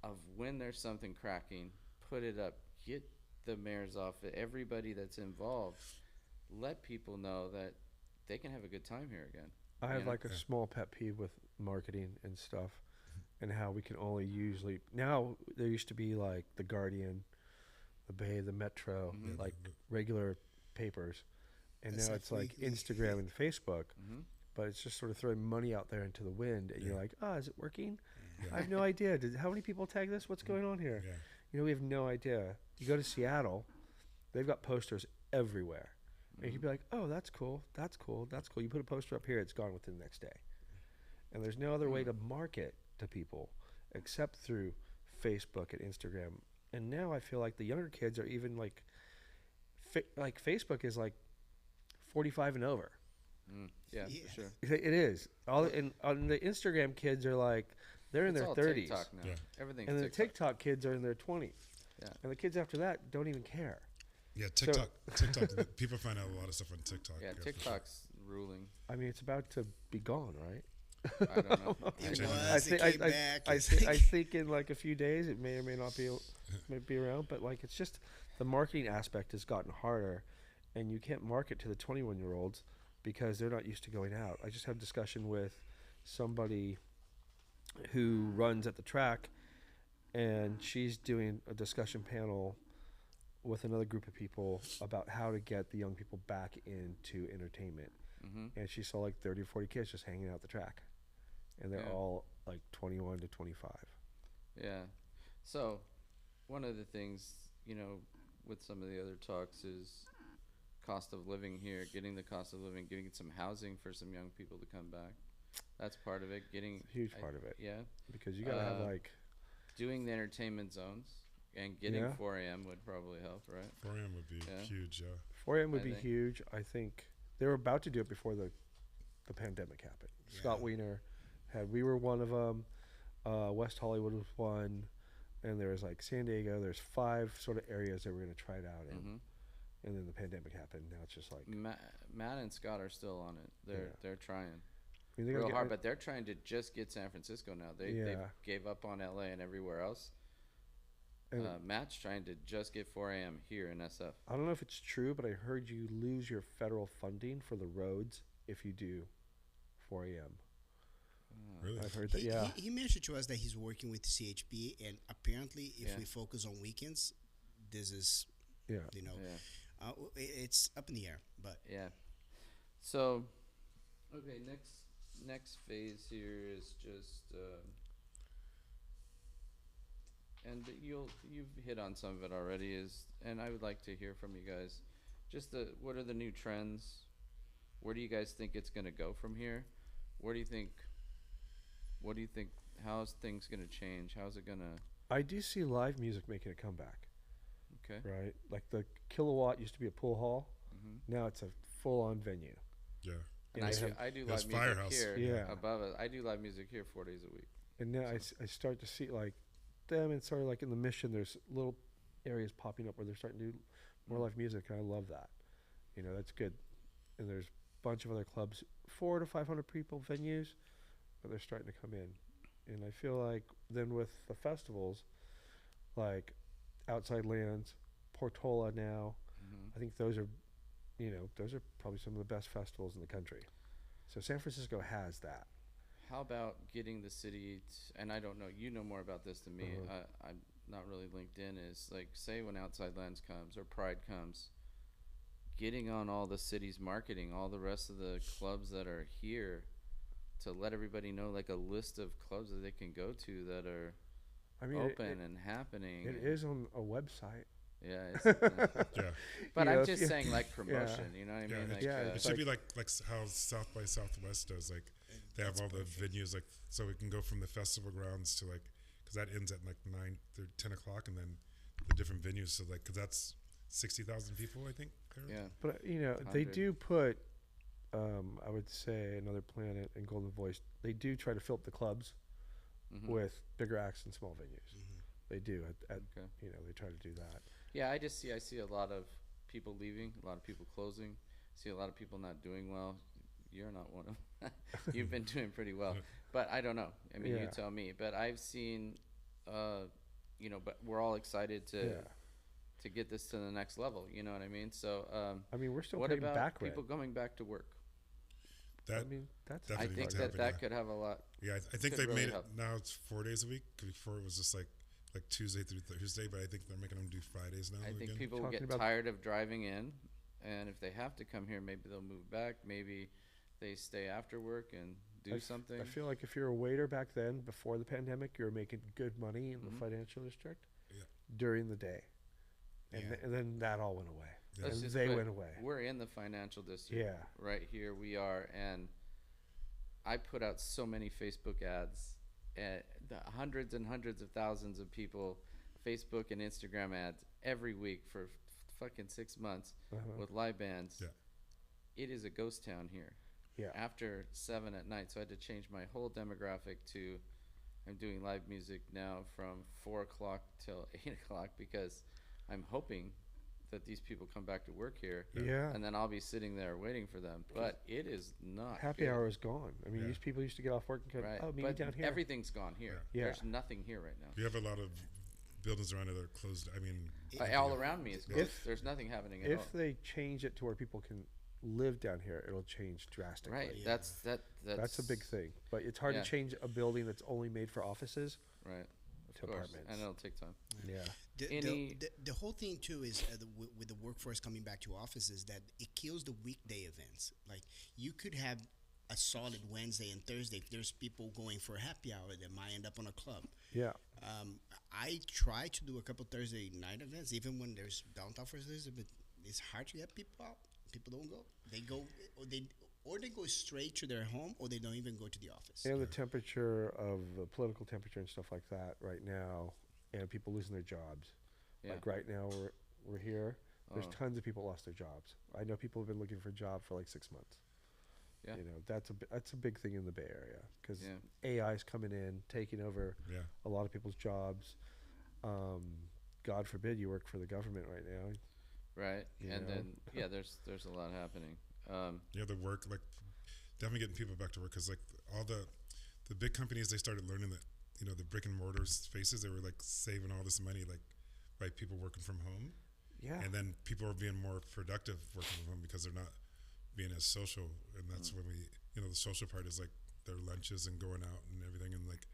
Speaker 1: of when there's something cracking, put it up, get the mayor's office, everybody that's involved, let people know that they can have a good time here again.
Speaker 2: I have
Speaker 1: you know?
Speaker 2: like a
Speaker 4: Yeah.
Speaker 2: small pet peeve with marketing and stuff, and how we can only usually now there used to be like the Guardian, the Bay, the Metro,
Speaker 1: Mhm.
Speaker 2: like regular papers, and
Speaker 5: That's
Speaker 2: now
Speaker 5: like
Speaker 2: it's like
Speaker 5: weekly.
Speaker 2: Instagram and Facebook.
Speaker 1: Mm-hmm.
Speaker 2: But it's just sort of throwing money out there into the wind, and you're
Speaker 4: Yeah.
Speaker 2: like, oh, is it working?
Speaker 4: Yeah.
Speaker 2: I have no idea. How many people tag this? What's going on here?
Speaker 4: Yeah,
Speaker 2: You know, we have no idea. You go to Seattle, they've got posters everywhere. And you can be like, oh, that's cool, that's cool, that's cool. You put a poster up here, it's gone within the next day. And there's no other way to market to people except through Facebook and Instagram. And now I feel like the younger kids are even like like Facebook is like 45 and over.
Speaker 1: Yeah,
Speaker 5: Yeah.
Speaker 1: for sure.
Speaker 2: It is. All and on the Instagram kids are like they're in
Speaker 1: It's
Speaker 2: their
Speaker 1: all
Speaker 2: 30s,
Speaker 1: TikTok now.
Speaker 4: Yeah.
Speaker 1: Everything's
Speaker 2: and the
Speaker 1: TikTok.
Speaker 2: TikTok kids are in their 20s.
Speaker 1: Yeah.
Speaker 2: And the kids after that don't even care.
Speaker 4: Yeah, TikTok. TikTok. People find out a lot of stuff on TikTok.
Speaker 1: Yeah,
Speaker 4: for sure.
Speaker 1: TikTok's ruling.
Speaker 2: I mean, it's about to be gone, right?
Speaker 1: I don't know.
Speaker 5: It
Speaker 4: I know.
Speaker 5: was. It came back.
Speaker 2: I,
Speaker 5: It's
Speaker 2: thi- I
Speaker 5: like-
Speaker 2: think in like a few days it may or may not be may be around, but like it's just the marketing aspect has gotten harder, and you can't market to the 21-year-olds because they're not used to going out. I just had a discussion with somebody who runs at the track, and she's doing a discussion panel with another group of people about how to get the young people back into entertainment.
Speaker 1: Mm-hmm.
Speaker 2: And she saw like 30 or 40 kids just hanging out the track, and they're
Speaker 1: Yeah.
Speaker 2: all like 21 to 25.
Speaker 1: Yeah. So, one of the things, with some of the other talks is cost of living here, getting the cost of living, getting some housing for some young people to come back. That's part of it. Getting
Speaker 2: It's a huge part of it.
Speaker 1: Yeah.
Speaker 2: Because you gotta have like
Speaker 1: Doing the entertainment zones and getting
Speaker 2: Yeah.
Speaker 1: 4 a.m. would probably help, right?
Speaker 4: 4 a.m. would be
Speaker 1: Yeah.
Speaker 4: huge. Yeah.
Speaker 2: 4 a.m. would
Speaker 1: I
Speaker 2: be
Speaker 1: think-
Speaker 2: huge. I think they were about to do it before the pandemic happened. Scott
Speaker 5: Yeah.
Speaker 2: Wiener we were one of them. West Hollywood was one, and there was like San Diego. There's 5 sort of areas that we're gonna try it out in,
Speaker 1: Mm-hmm.
Speaker 2: and then the pandemic happened. Now it's just like
Speaker 1: Matt and Scott are still on it. They're trying
Speaker 2: I mean, they gotta
Speaker 1: real
Speaker 2: get
Speaker 1: hard,
Speaker 2: rid-
Speaker 1: but they're trying to just get San Francisco now. They
Speaker 2: Yeah.
Speaker 1: gave up on LA and everywhere else.
Speaker 2: and
Speaker 1: Matt's trying to just get 4 a.m. here in SF.
Speaker 2: I don't know if it's true, but I heard you lose your federal funding for the roads if you do 4 a.m.
Speaker 4: Really?
Speaker 2: I've heard that. Yeah,
Speaker 5: He mentioned to us that he's working with CHP, and apparently, if
Speaker 1: Yeah.
Speaker 5: we focus on weekends, this is,
Speaker 2: yeah.
Speaker 1: Yeah.
Speaker 5: it's up in the air. But
Speaker 1: Yeah. So, okay, next phase here is just, and you've hit on some of it already. And I would like to hear from you guys. Just what are the new trends? Where do you guys think it's gonna go from here? What do you think? How's things gonna change? How's it gonna?
Speaker 2: I do see live music making a comeback.
Speaker 1: Okay.
Speaker 2: Right, like the Kilowatt used to be a pool hall.
Speaker 1: Mm-hmm.
Speaker 2: Now it's a full-on venue.
Speaker 4: Yeah.
Speaker 1: And I do
Speaker 4: There's
Speaker 1: live music
Speaker 4: Firehouse.
Speaker 1: here.
Speaker 2: Yeah.
Speaker 1: Above it, I do live music here 4 days a week.
Speaker 2: And now I start to see like them, and sort of like in the Mission, there's little areas popping up where they're starting to do more live music, and I love that. That's good. And there's a bunch of other clubs, 400 to 500 people venues, but they're starting to come in. And I feel like then with the festivals, like Outside Lands, Portola now,
Speaker 1: Mm-hmm.
Speaker 2: I think those are probably some of the best festivals in the country. So San Francisco has that.
Speaker 1: How about getting the city, and I don't know, you know more about this than me. I'm not really linked in. Is like, say when Outside Lands comes or Pride comes, getting on all the city's marketing, all the rest of the clubs that are here, to let everybody know, like a list of clubs that they can go to that are
Speaker 2: I mean,
Speaker 1: open and happening.
Speaker 2: it
Speaker 1: and-
Speaker 2: is on a website.
Speaker 1: Yeah. It's,
Speaker 4: Yeah.
Speaker 1: but
Speaker 2: You know,
Speaker 1: I'm
Speaker 2: if
Speaker 1: just
Speaker 2: you-
Speaker 1: saying, like promotion. You know what I
Speaker 4: Yeah,
Speaker 1: mean?
Speaker 4: it,
Speaker 1: Like,
Speaker 2: Yeah,
Speaker 4: it
Speaker 2: it's
Speaker 4: should be like how South by Southwest does. Like they have all the venues, like so we can go from the festival grounds to like because that ends at like 10 o'clock, and then the different venues. So like because that's 60,000 people, I think. There.
Speaker 1: yeah.
Speaker 2: But they
Speaker 1: 100.
Speaker 2: do put, I would say, Another Planet and Golden Voice. They do try to fill up the clubs
Speaker 1: Mhm.
Speaker 2: with bigger acts and small venues. They do.
Speaker 1: Okay.
Speaker 2: They try to do that.
Speaker 1: Yeah, I see a lot of people leaving, a lot of people closing. See a lot of people not doing well. You're not one of them. You've been doing pretty well, but I don't know. I mean, you
Speaker 2: Yeah.
Speaker 1: tell me. But I've seen, but we're all excited to get this to the next level. You know what I mean? So,
Speaker 2: I mean, we're still
Speaker 1: what
Speaker 2: paying
Speaker 1: about
Speaker 2: back
Speaker 1: people
Speaker 2: rent.
Speaker 1: going back to work?
Speaker 2: I
Speaker 4: That
Speaker 2: mean, that's
Speaker 4: Definitely
Speaker 1: I
Speaker 4: needs
Speaker 1: think
Speaker 4: to
Speaker 1: that
Speaker 4: happen,
Speaker 1: that
Speaker 4: yeah.
Speaker 1: could have a lot.
Speaker 4: yeah, I think
Speaker 1: Could
Speaker 4: they've
Speaker 1: really
Speaker 4: made it
Speaker 1: help.
Speaker 4: now. It's 4 days a week. 'Cause before it was just like Tuesday through Thursday, but I think they're making them do Fridays now.
Speaker 1: I think
Speaker 4: again.
Speaker 1: people will
Speaker 2: Talking
Speaker 1: get
Speaker 2: about-
Speaker 1: tired of driving in, and if they have to come here, maybe they'll move back. Maybe they stay after work and do something.
Speaker 2: I feel like if you're a waiter back then, before the pandemic, you were making good money in
Speaker 1: Mhm.
Speaker 2: the financial district
Speaker 4: Yeah.
Speaker 2: during the day, and,
Speaker 5: Yeah.
Speaker 2: and then that all went away.
Speaker 4: Yeah.
Speaker 1: Let's
Speaker 2: And
Speaker 1: just
Speaker 2: they
Speaker 1: put-
Speaker 2: went away.
Speaker 1: We're in the financial district.
Speaker 2: Yeah.
Speaker 1: Right here we are, and I put out so many Facebook ads, the hundreds and hundreds of thousands of people, Facebook and Instagram ads every week for fucking 6 months
Speaker 2: Uh-huh.
Speaker 1: with live bands.
Speaker 4: Yeah.
Speaker 1: It is a ghost town here.
Speaker 2: Yeah.
Speaker 1: After 7 at night, so I had to change my whole demographic to. I'm doing live music now from 4 o'clock till 8 o'clock because I'm hoping that these people come back to work here.
Speaker 2: Yeah.
Speaker 1: And then I'll be sitting there waiting for them. But it is not
Speaker 2: Happy
Speaker 1: good.
Speaker 2: hour is gone. I mean,
Speaker 4: Yeah.
Speaker 2: these people used to get off work and come,
Speaker 1: Right.
Speaker 2: oh, meet me
Speaker 1: But
Speaker 2: down here.
Speaker 1: everything's gone here.
Speaker 2: Yeah.
Speaker 1: There's nothing here right now.
Speaker 4: You have a lot of buildings around it that are closed. I mean,
Speaker 1: All around me is closed.
Speaker 2: If-
Speaker 1: There's nothing happening at all.
Speaker 2: If they change it to where people can live down here, it'll change drastically.
Speaker 1: Right.
Speaker 5: Yeah.
Speaker 1: That's
Speaker 2: That's a big thing. But it's hard
Speaker 1: Yeah.
Speaker 2: to change a building that's only made for offices
Speaker 1: Right.
Speaker 2: to
Speaker 1: Of course.
Speaker 2: apartments.
Speaker 1: And it'll take time.
Speaker 2: Yeah.
Speaker 1: Any-
Speaker 5: The whole thing too is with the workforce coming back to offices that it kills the weekday events. Like you could have a solid Wednesday and Thursday if there's people going for a happy hour that might end up on a club.
Speaker 2: Yeah.
Speaker 5: I try to do a couple Thursday night events, even when there's downtown for Thursday, but it's hard to get people out. People don't go. They go, or they go straight to their home, or they don't even go to the office.
Speaker 2: And the temperature of the political temperature and stuff like that right now, and people losing their jobs.
Speaker 1: Yeah.
Speaker 2: Like right now, we're here. There's
Speaker 1: Oh.
Speaker 2: tons of people lost their jobs. I know people have been looking for a job for like 6 months.
Speaker 1: Yeah.
Speaker 2: You know, that's a big thing in the Bay Area because
Speaker 1: Yeah.
Speaker 2: AI is coming in, taking over
Speaker 4: yeah.
Speaker 2: a lot of people's jobs. God forbid you work for the government right now.
Speaker 1: Right.
Speaker 2: You
Speaker 1: And
Speaker 2: know?
Speaker 1: then there's a lot happening.
Speaker 4: Yeah, the work, like definitely getting people back to work because like all the big companies, they started learning that, you know, the brick and mortar spaces, they were like saving all this money like by people working from home.
Speaker 2: Yeah.
Speaker 4: And then people are being more productive working from home because they're not being as social. And that's when we, you know, the social part is like their lunches and going out and everything. And like,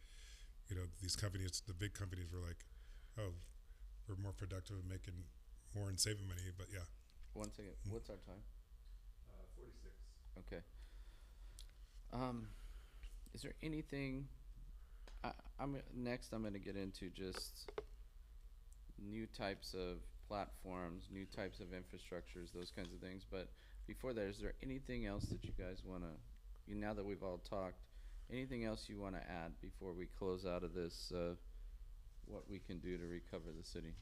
Speaker 4: you know, these companies, the big companies were like, oh, we're more productive and making more and saving money. But yeah.
Speaker 1: 1 second. What's our time?
Speaker 3: 46.
Speaker 1: Okay. Is there anything? I'm going to get into just new types of platforms, new types of infrastructures, those kinds of things. But before that, is there anything else that you guys want to? Now that we've all talked, anything else you want to add before we close out of this? What we can do to recover the city?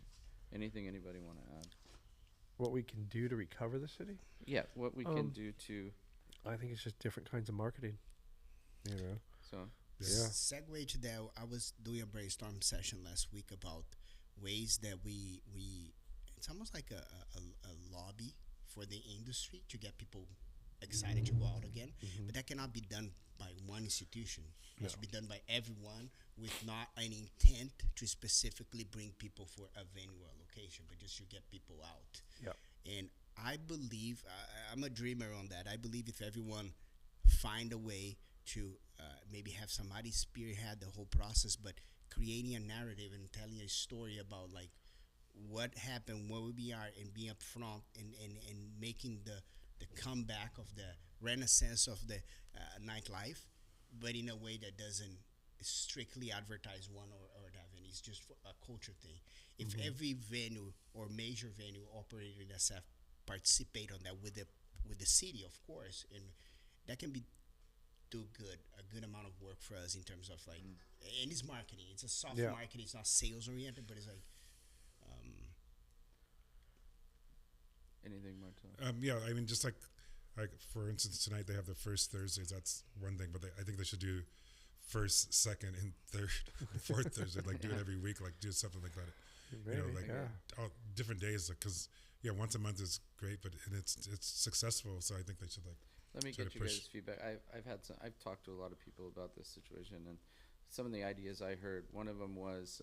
Speaker 1: Anything anybody want to add?
Speaker 2: What we can do to recover the city?
Speaker 1: Yeah, what we can do to
Speaker 2: I think it's just different kinds of marketing. You know.
Speaker 1: so.
Speaker 2: Yeah.
Speaker 5: Segue to that, I was doing a brainstorm session last week about ways that we it's almost like a lobby for the industry to get people excited to go out again. But that cannot be done by one institution. It should be done by everyone with not an intent to specifically bring people for a venue or a location, but just to get people out.
Speaker 2: Yeah.
Speaker 5: And I believe, I'm a dreamer on that. I believe if everyone find a way to maybe have somebody spearhead the whole process, but creating a narrative and telling a story about like what happened, where we are, and being upfront and making the comeback of the renaissance of the nightlife, but in a way that doesn't strictly advertise one or that venue. It's just a culture thing. If every venue or major venue operating in SF participate on that with the city, of course, and that can be do a good amount of work for us in terms of like, and it's marketing. It's a soft
Speaker 2: Yeah.
Speaker 5: marketing. It's not sales oriented, but it's like,
Speaker 1: Anything, Martin?
Speaker 4: Yeah, I mean, just like for instance, tonight they have the first Thursdays. That's one thing, but I think they should do first, second, and third, and fourth Thursday. Like do it every week. Like do something like that.
Speaker 2: Maybe,
Speaker 4: You know, like
Speaker 2: yeah.
Speaker 4: all different days. Because once a month is great, but and it's successful. So I think they should like.
Speaker 1: Let me
Speaker 4: try
Speaker 1: get
Speaker 4: to
Speaker 1: you
Speaker 4: push.
Speaker 1: guys' feedback. I've talked to a lot of people about this situation, and some of the ideas I heard. One of them was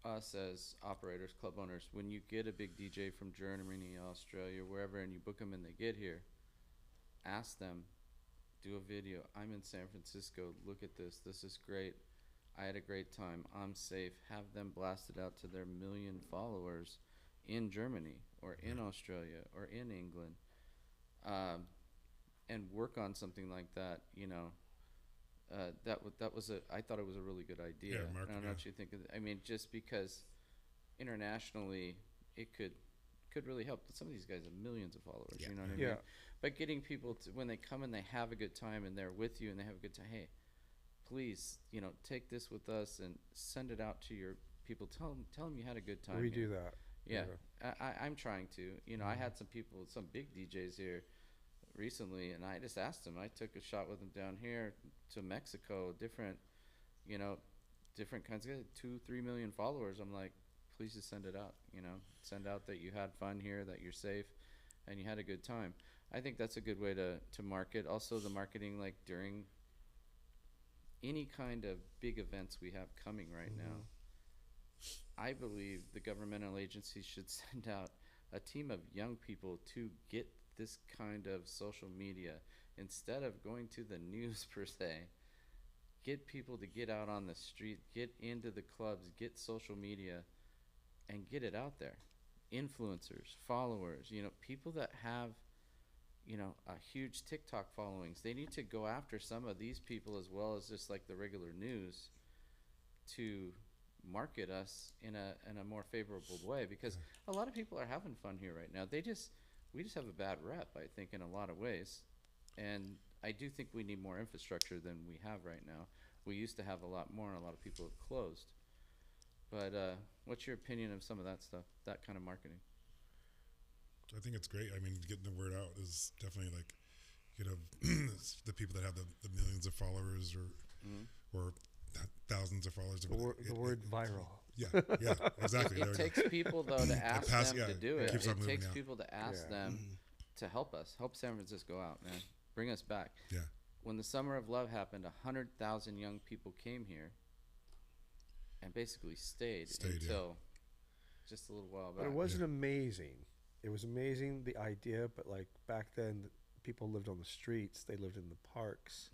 Speaker 1: us as operators, club owners. When you get a big DJ from Germany, Australia, wherever, and you book them and they get here, ask them, do a video. I'm in San Francisco. Look at this. This is great. I had a great time. I'm safe. Have them blast it out to their 1 million followers in Germany or in Australia or in England. And work on something like that, you know, I thought it was a really good idea.
Speaker 4: Yeah,
Speaker 1: I don't know what you think of it. I mean, just because internationally it could really help. Some of these guys have millions of followers,
Speaker 5: Yeah.
Speaker 1: you know what I
Speaker 2: Yeah.
Speaker 1: mean? But getting people to, when they come and they have a good time and they're with you and they have a good time, hey, please, you know, take this with us and send it out to your people. Tell them you had a good time.
Speaker 2: We
Speaker 1: here.
Speaker 2: do that.
Speaker 1: Yeah,
Speaker 2: Yeah.
Speaker 1: I'm trying to. You know, I had some people, some big DJs here recently, and I just asked them. I took a shot with them down here to Mexico, different, you know, different kinds of 2-3 million followers. I'm like, please just send it out. You know, send out that you had fun here, that you're safe, and you had a good time. I think that's a good way to market. Also, the marketing like during any kind of big events we have coming right now. I believe the governmental agencies should send out a team of young people to get this kind of social media instead of going to the news per se. Get people to get out on the street, get into the clubs, get social media, and get it out there. Influencers, followers, you know, people that have, you know, a huge TikTok followings. They need to go after some of these people as well as just like the regular news to market us in a more favorable way, because a lot of people are having fun here right now. We just have a bad rep, I think, in a lot of ways. And I do think we need more infrastructure than we have right now. We used to have a lot more, and a lot of people have closed. But what's your opinion of some of that stuff, that kind of marketing?
Speaker 4: I think it's great. I mean, getting the word out is definitely like, you know, the people that have the millions of followers or thousands of followers.
Speaker 2: The word viral.
Speaker 4: Yeah, exactly.
Speaker 1: It takes people, though, to ask them to do it.
Speaker 4: Keeps on
Speaker 1: It
Speaker 4: moving,
Speaker 1: takes
Speaker 4: yeah.
Speaker 1: people to ask them to help us, help San Francisco out, man. Bring us back.
Speaker 4: Yeah.
Speaker 1: When the Summer of Love happened, 100,000 young people came here and basically stayed until just a little while back.
Speaker 2: But it wasn't amazing. It was amazing, the idea, but like back then, people lived on the streets. They lived in the parks.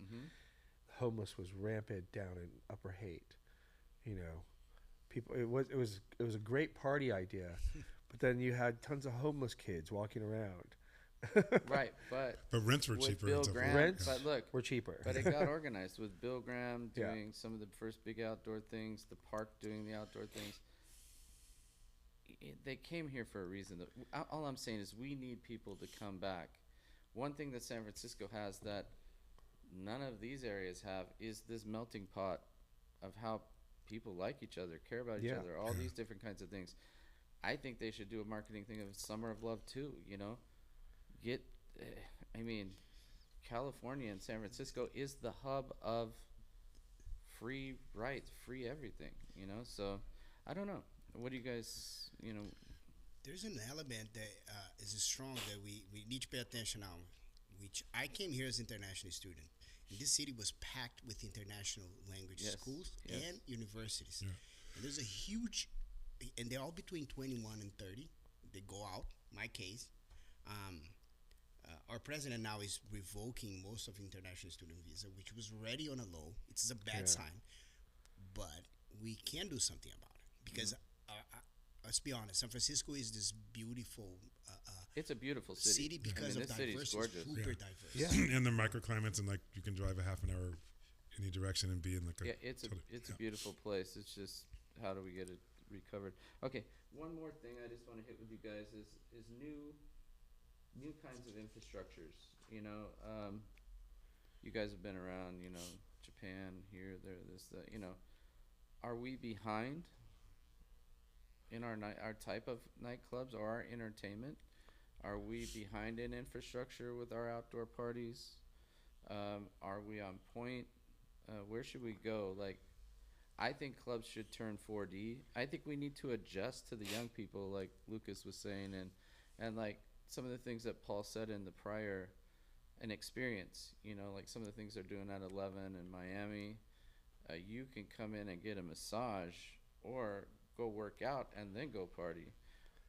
Speaker 2: Homeless was rampant down in Upper Haight. You know, people. It was a great party idea, but then you had tons of homeless kids walking around.
Speaker 1: Right, but
Speaker 4: rents were
Speaker 1: with
Speaker 4: cheaper.
Speaker 1: Bill
Speaker 4: and stuff.
Speaker 1: Graham,
Speaker 2: Rents
Speaker 1: but look,
Speaker 2: were cheaper.
Speaker 1: but it got organized with Bill Graham
Speaker 2: Yeah.
Speaker 1: doing some of the first big outdoor things, the park doing the outdoor things. They came here for a reason. All I'm saying is we need people to come back. One thing that San Francisco has that none of these areas have is this melting pot of how people like each other, care about each
Speaker 2: Yeah.
Speaker 1: other, all these different kinds of things. I think they should do a marketing thing of Summer of Love too, you know? I mean, California and San Francisco is the hub of free rights, free everything, you know? So, I don't know. What do you guys, you know?
Speaker 5: There's an element that is strong that we need to pay attention on, which I came here as an international student. And this city was packed with international language schools and universities.
Speaker 4: Yeah.
Speaker 5: And there's a huge, and they're all between 21 and 30. They go out, my case. Our president now is revoking most of international student visa, which was already on a low. It's a bad sign. But we can do something about it because let's be honest, San Francisco is this beautiful
Speaker 1: It's a beautiful city.
Speaker 5: because
Speaker 1: I mean,
Speaker 5: of
Speaker 1: this city's
Speaker 5: diversity.
Speaker 1: gorgeous.
Speaker 5: Super diverse.
Speaker 2: Yeah.
Speaker 4: And the microclimates, and like you can drive a half an hour any direction and be in like a
Speaker 1: Yeah, it's a beautiful place. It's just how do we get it recovered? Okay, one more thing I just want to hit with you guys is new kinds of infrastructures. You know, you guys have been around. You know, Japan, here, there, this, that. You know, are we behind in our type of nightclubs or our entertainment? Are we behind in infrastructure with our outdoor parties? Are we on point? Where should we go? Like, I think clubs should turn 4D. I think we need to adjust to the young people, like Lucas was saying, and like some of the things that Paul said in the prior, an experience. You know, like some of the things they're doing at 11 in Miami. You can come in and get a massage or go work out and then go party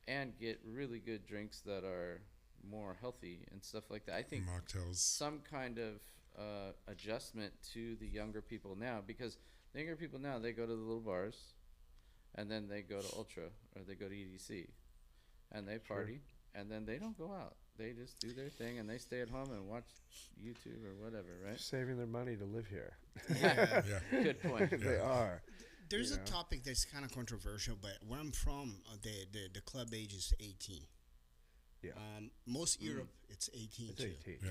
Speaker 1: and get really good drinks that are more healthy and stuff like that. I think
Speaker 4: mocktails.
Speaker 1: some kind of adjustment to the younger people now, because the younger people now, they go to the little bars and then they go to Ultra or they go to EDC and they party and then they don't go out. They just do their thing and they stay at home and watch YouTube or whatever, right?
Speaker 2: Saving their money to live here.
Speaker 4: Yeah.
Speaker 1: Good point.
Speaker 2: They are.
Speaker 5: There's
Speaker 2: You
Speaker 5: a
Speaker 2: know?
Speaker 5: topic that's kind of controversial, but where I'm from, the club age is 18.
Speaker 2: Yeah.
Speaker 5: Most Europe, it's 18
Speaker 2: It's
Speaker 5: too.
Speaker 2: 18.
Speaker 4: Yeah.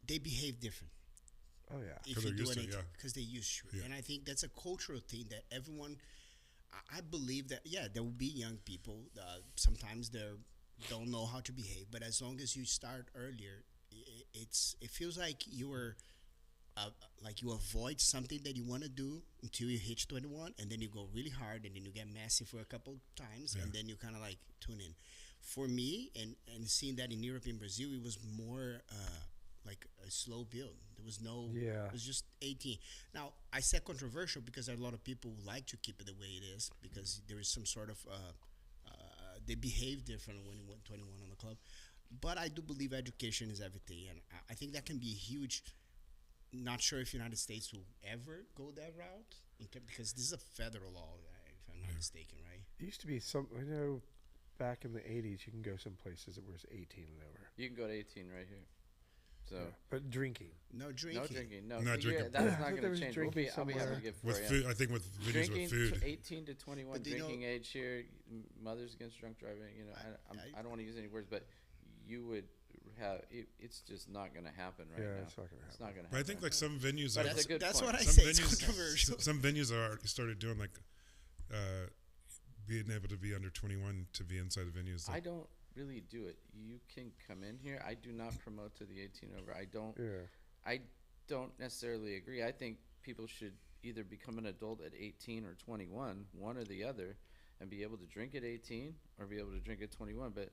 Speaker 5: They behave different.
Speaker 2: Oh, yeah.
Speaker 5: If
Speaker 4: 'Cause
Speaker 5: you
Speaker 4: they're
Speaker 5: do
Speaker 4: used to it,
Speaker 5: anything,
Speaker 4: yeah.
Speaker 5: because they used to it.
Speaker 4: Yeah.
Speaker 5: And I think that's a cultural thing that everyone I believe that there will be young people. Sometimes they don't know how to behave, but as long as you start earlier, it feels like you are. Like you avoid something that you want to do until you hit 21, and then you go really hard, and then you get messy for a couple times, and then you kind of like tune in. For me, and seeing that in Europe and Brazil, it was more like a slow build. There was no, it was just 18. Now, I said controversial because a lot of people like to keep it the way it is because there is some sort of, they behave different when you went 21 on the club. But I do believe education is everything, and I think that can be a huge. Not sure if United States will ever go that route because this is a federal law, if I'm not mistaken, right?
Speaker 2: It used to be some. I know, back in the '80s, you can go some places that was 18 and over.
Speaker 1: You can go to 18 right here. So
Speaker 2: But drinking.
Speaker 5: No drinking.
Speaker 1: no drinking. No,
Speaker 4: Not drinking.
Speaker 1: That's
Speaker 2: I
Speaker 1: not
Speaker 2: thought
Speaker 1: going
Speaker 2: there
Speaker 1: to
Speaker 2: was
Speaker 1: change.
Speaker 2: drinking
Speaker 1: I'll be happy
Speaker 2: somewhere.
Speaker 1: to get
Speaker 4: With
Speaker 1: 4
Speaker 4: food, I think with venues
Speaker 1: Drinking
Speaker 4: with food.
Speaker 1: 18 to 21
Speaker 5: But do you know-
Speaker 1: drinking age here. Mothers Against Drunk Driving. You know, I don't want to use any words, but you would have. It's just not going to happen right now.
Speaker 2: It's not gonna
Speaker 1: It's
Speaker 2: happen.
Speaker 1: not going to
Speaker 4: But I
Speaker 1: happen.
Speaker 4: think like some venues
Speaker 1: But
Speaker 4: are.
Speaker 1: it's a good
Speaker 5: That's
Speaker 1: point.
Speaker 5: what I
Speaker 4: Some
Speaker 5: say. It's
Speaker 4: venues,
Speaker 5: controversial.
Speaker 4: some venues are already started doing like being able to be under 21 to be inside the venues.
Speaker 1: I
Speaker 4: Like,
Speaker 1: don't really do it. You can come in here. I do not promote to the 18 over. I don't.
Speaker 2: Yeah.
Speaker 1: I don't necessarily agree. I think people should either become an adult at 18 or 21, one or the other, and be able to drink at 18 or be able to drink at 21. But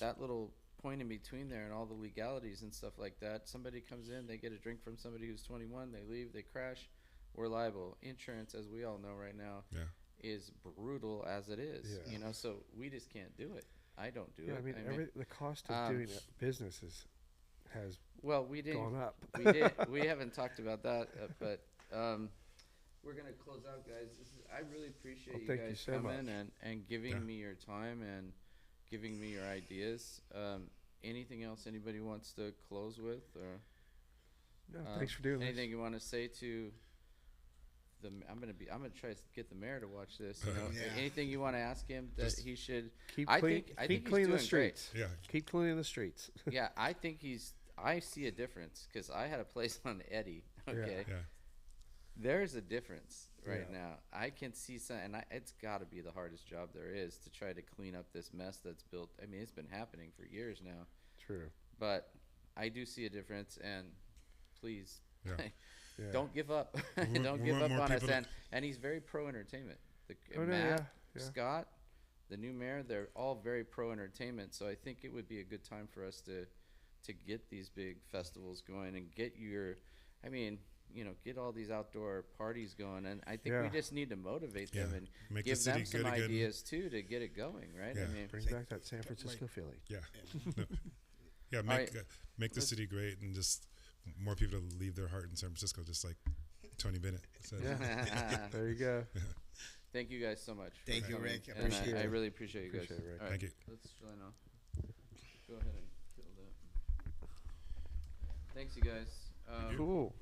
Speaker 1: that little point in between there and all the legalities and stuff like that, somebody comes in, they get a drink from somebody who's 21, they leave, they crash, we're liable. Insurance, as we all know right now,
Speaker 4: yeah.
Speaker 1: is brutal as it is.
Speaker 2: Yeah.
Speaker 1: You know, so we just can't do it. I don't do
Speaker 2: Yeah,
Speaker 1: it.
Speaker 2: I mean, the cost of
Speaker 1: um,
Speaker 2: doing business has
Speaker 1: well, we didn't.
Speaker 2: gone up.
Speaker 1: We haven't talked about that, but we're gonna close out, guys. I really appreciate
Speaker 2: Well,
Speaker 1: you
Speaker 2: thank you
Speaker 1: guys
Speaker 2: so
Speaker 1: coming
Speaker 2: much.
Speaker 1: and giving
Speaker 4: Yeah.
Speaker 1: me your time and giving me your ideas. Anything else anybody wants to close with, or
Speaker 2: No, thanks for doing
Speaker 1: anything
Speaker 2: this.
Speaker 1: you want to say to the? I'm gonna try to get the mayor to watch this. You know,
Speaker 5: Yeah.
Speaker 1: anything you want to ask him that
Speaker 4: Just
Speaker 1: he should?
Speaker 2: Keep
Speaker 1: I
Speaker 2: clean,
Speaker 1: think he's
Speaker 2: keep cleaning the
Speaker 1: doing great.
Speaker 2: streets.
Speaker 4: Yeah.
Speaker 2: Keep cleaning the streets.
Speaker 1: Yeah, I think I see a difference because I had a place on Eddie. Okay.
Speaker 4: Yeah.
Speaker 1: There's a difference right
Speaker 2: Yeah.
Speaker 1: now. I can see some, and it's got to be the hardest job there is to try to clean up this mess that's built. I mean, it's been happening for years now,
Speaker 2: True.
Speaker 1: but I do see a difference, and please
Speaker 4: Yeah.
Speaker 2: Yeah.
Speaker 1: don't give up.
Speaker 4: We
Speaker 1: Don't
Speaker 4: we
Speaker 1: give
Speaker 4: want
Speaker 1: up
Speaker 4: more
Speaker 1: on us.
Speaker 4: people to-
Speaker 1: And he's very pro entertainment.
Speaker 2: Oh, no,
Speaker 1: Matt,
Speaker 2: yeah.
Speaker 1: Scott, the new mayor, they're all very pro entertainment. So I think it would be a good time for us to get these big festivals going and get get all these outdoor parties going. And I think we
Speaker 2: Yeah.
Speaker 1: just need to motivate them
Speaker 4: Yeah.
Speaker 1: and
Speaker 4: Make the
Speaker 1: give them
Speaker 4: city
Speaker 1: some
Speaker 4: good again.
Speaker 1: ideas too to get it going, right? I
Speaker 4: Yeah.
Speaker 1: mean,
Speaker 2: Bring back that San Francisco feeling.
Speaker 4: Yeah. No. Yeah.
Speaker 1: right.
Speaker 4: Make the
Speaker 1: Let's-
Speaker 4: city great and just more people to leave their heart in San Francisco, just like Tony Bennett said.
Speaker 2: Yeah. There you go.
Speaker 1: thank you guys so much. for
Speaker 5: Thank you,
Speaker 1: coming.
Speaker 5: Rick.
Speaker 1: And
Speaker 2: Appreciate
Speaker 1: I
Speaker 2: it.
Speaker 1: really appreciate you guys.
Speaker 2: Appreciate it, Rick.
Speaker 1: All right,
Speaker 4: Thank you.
Speaker 1: let's sign off. Go ahead and kill that. Thanks, you guys.
Speaker 2: Cool.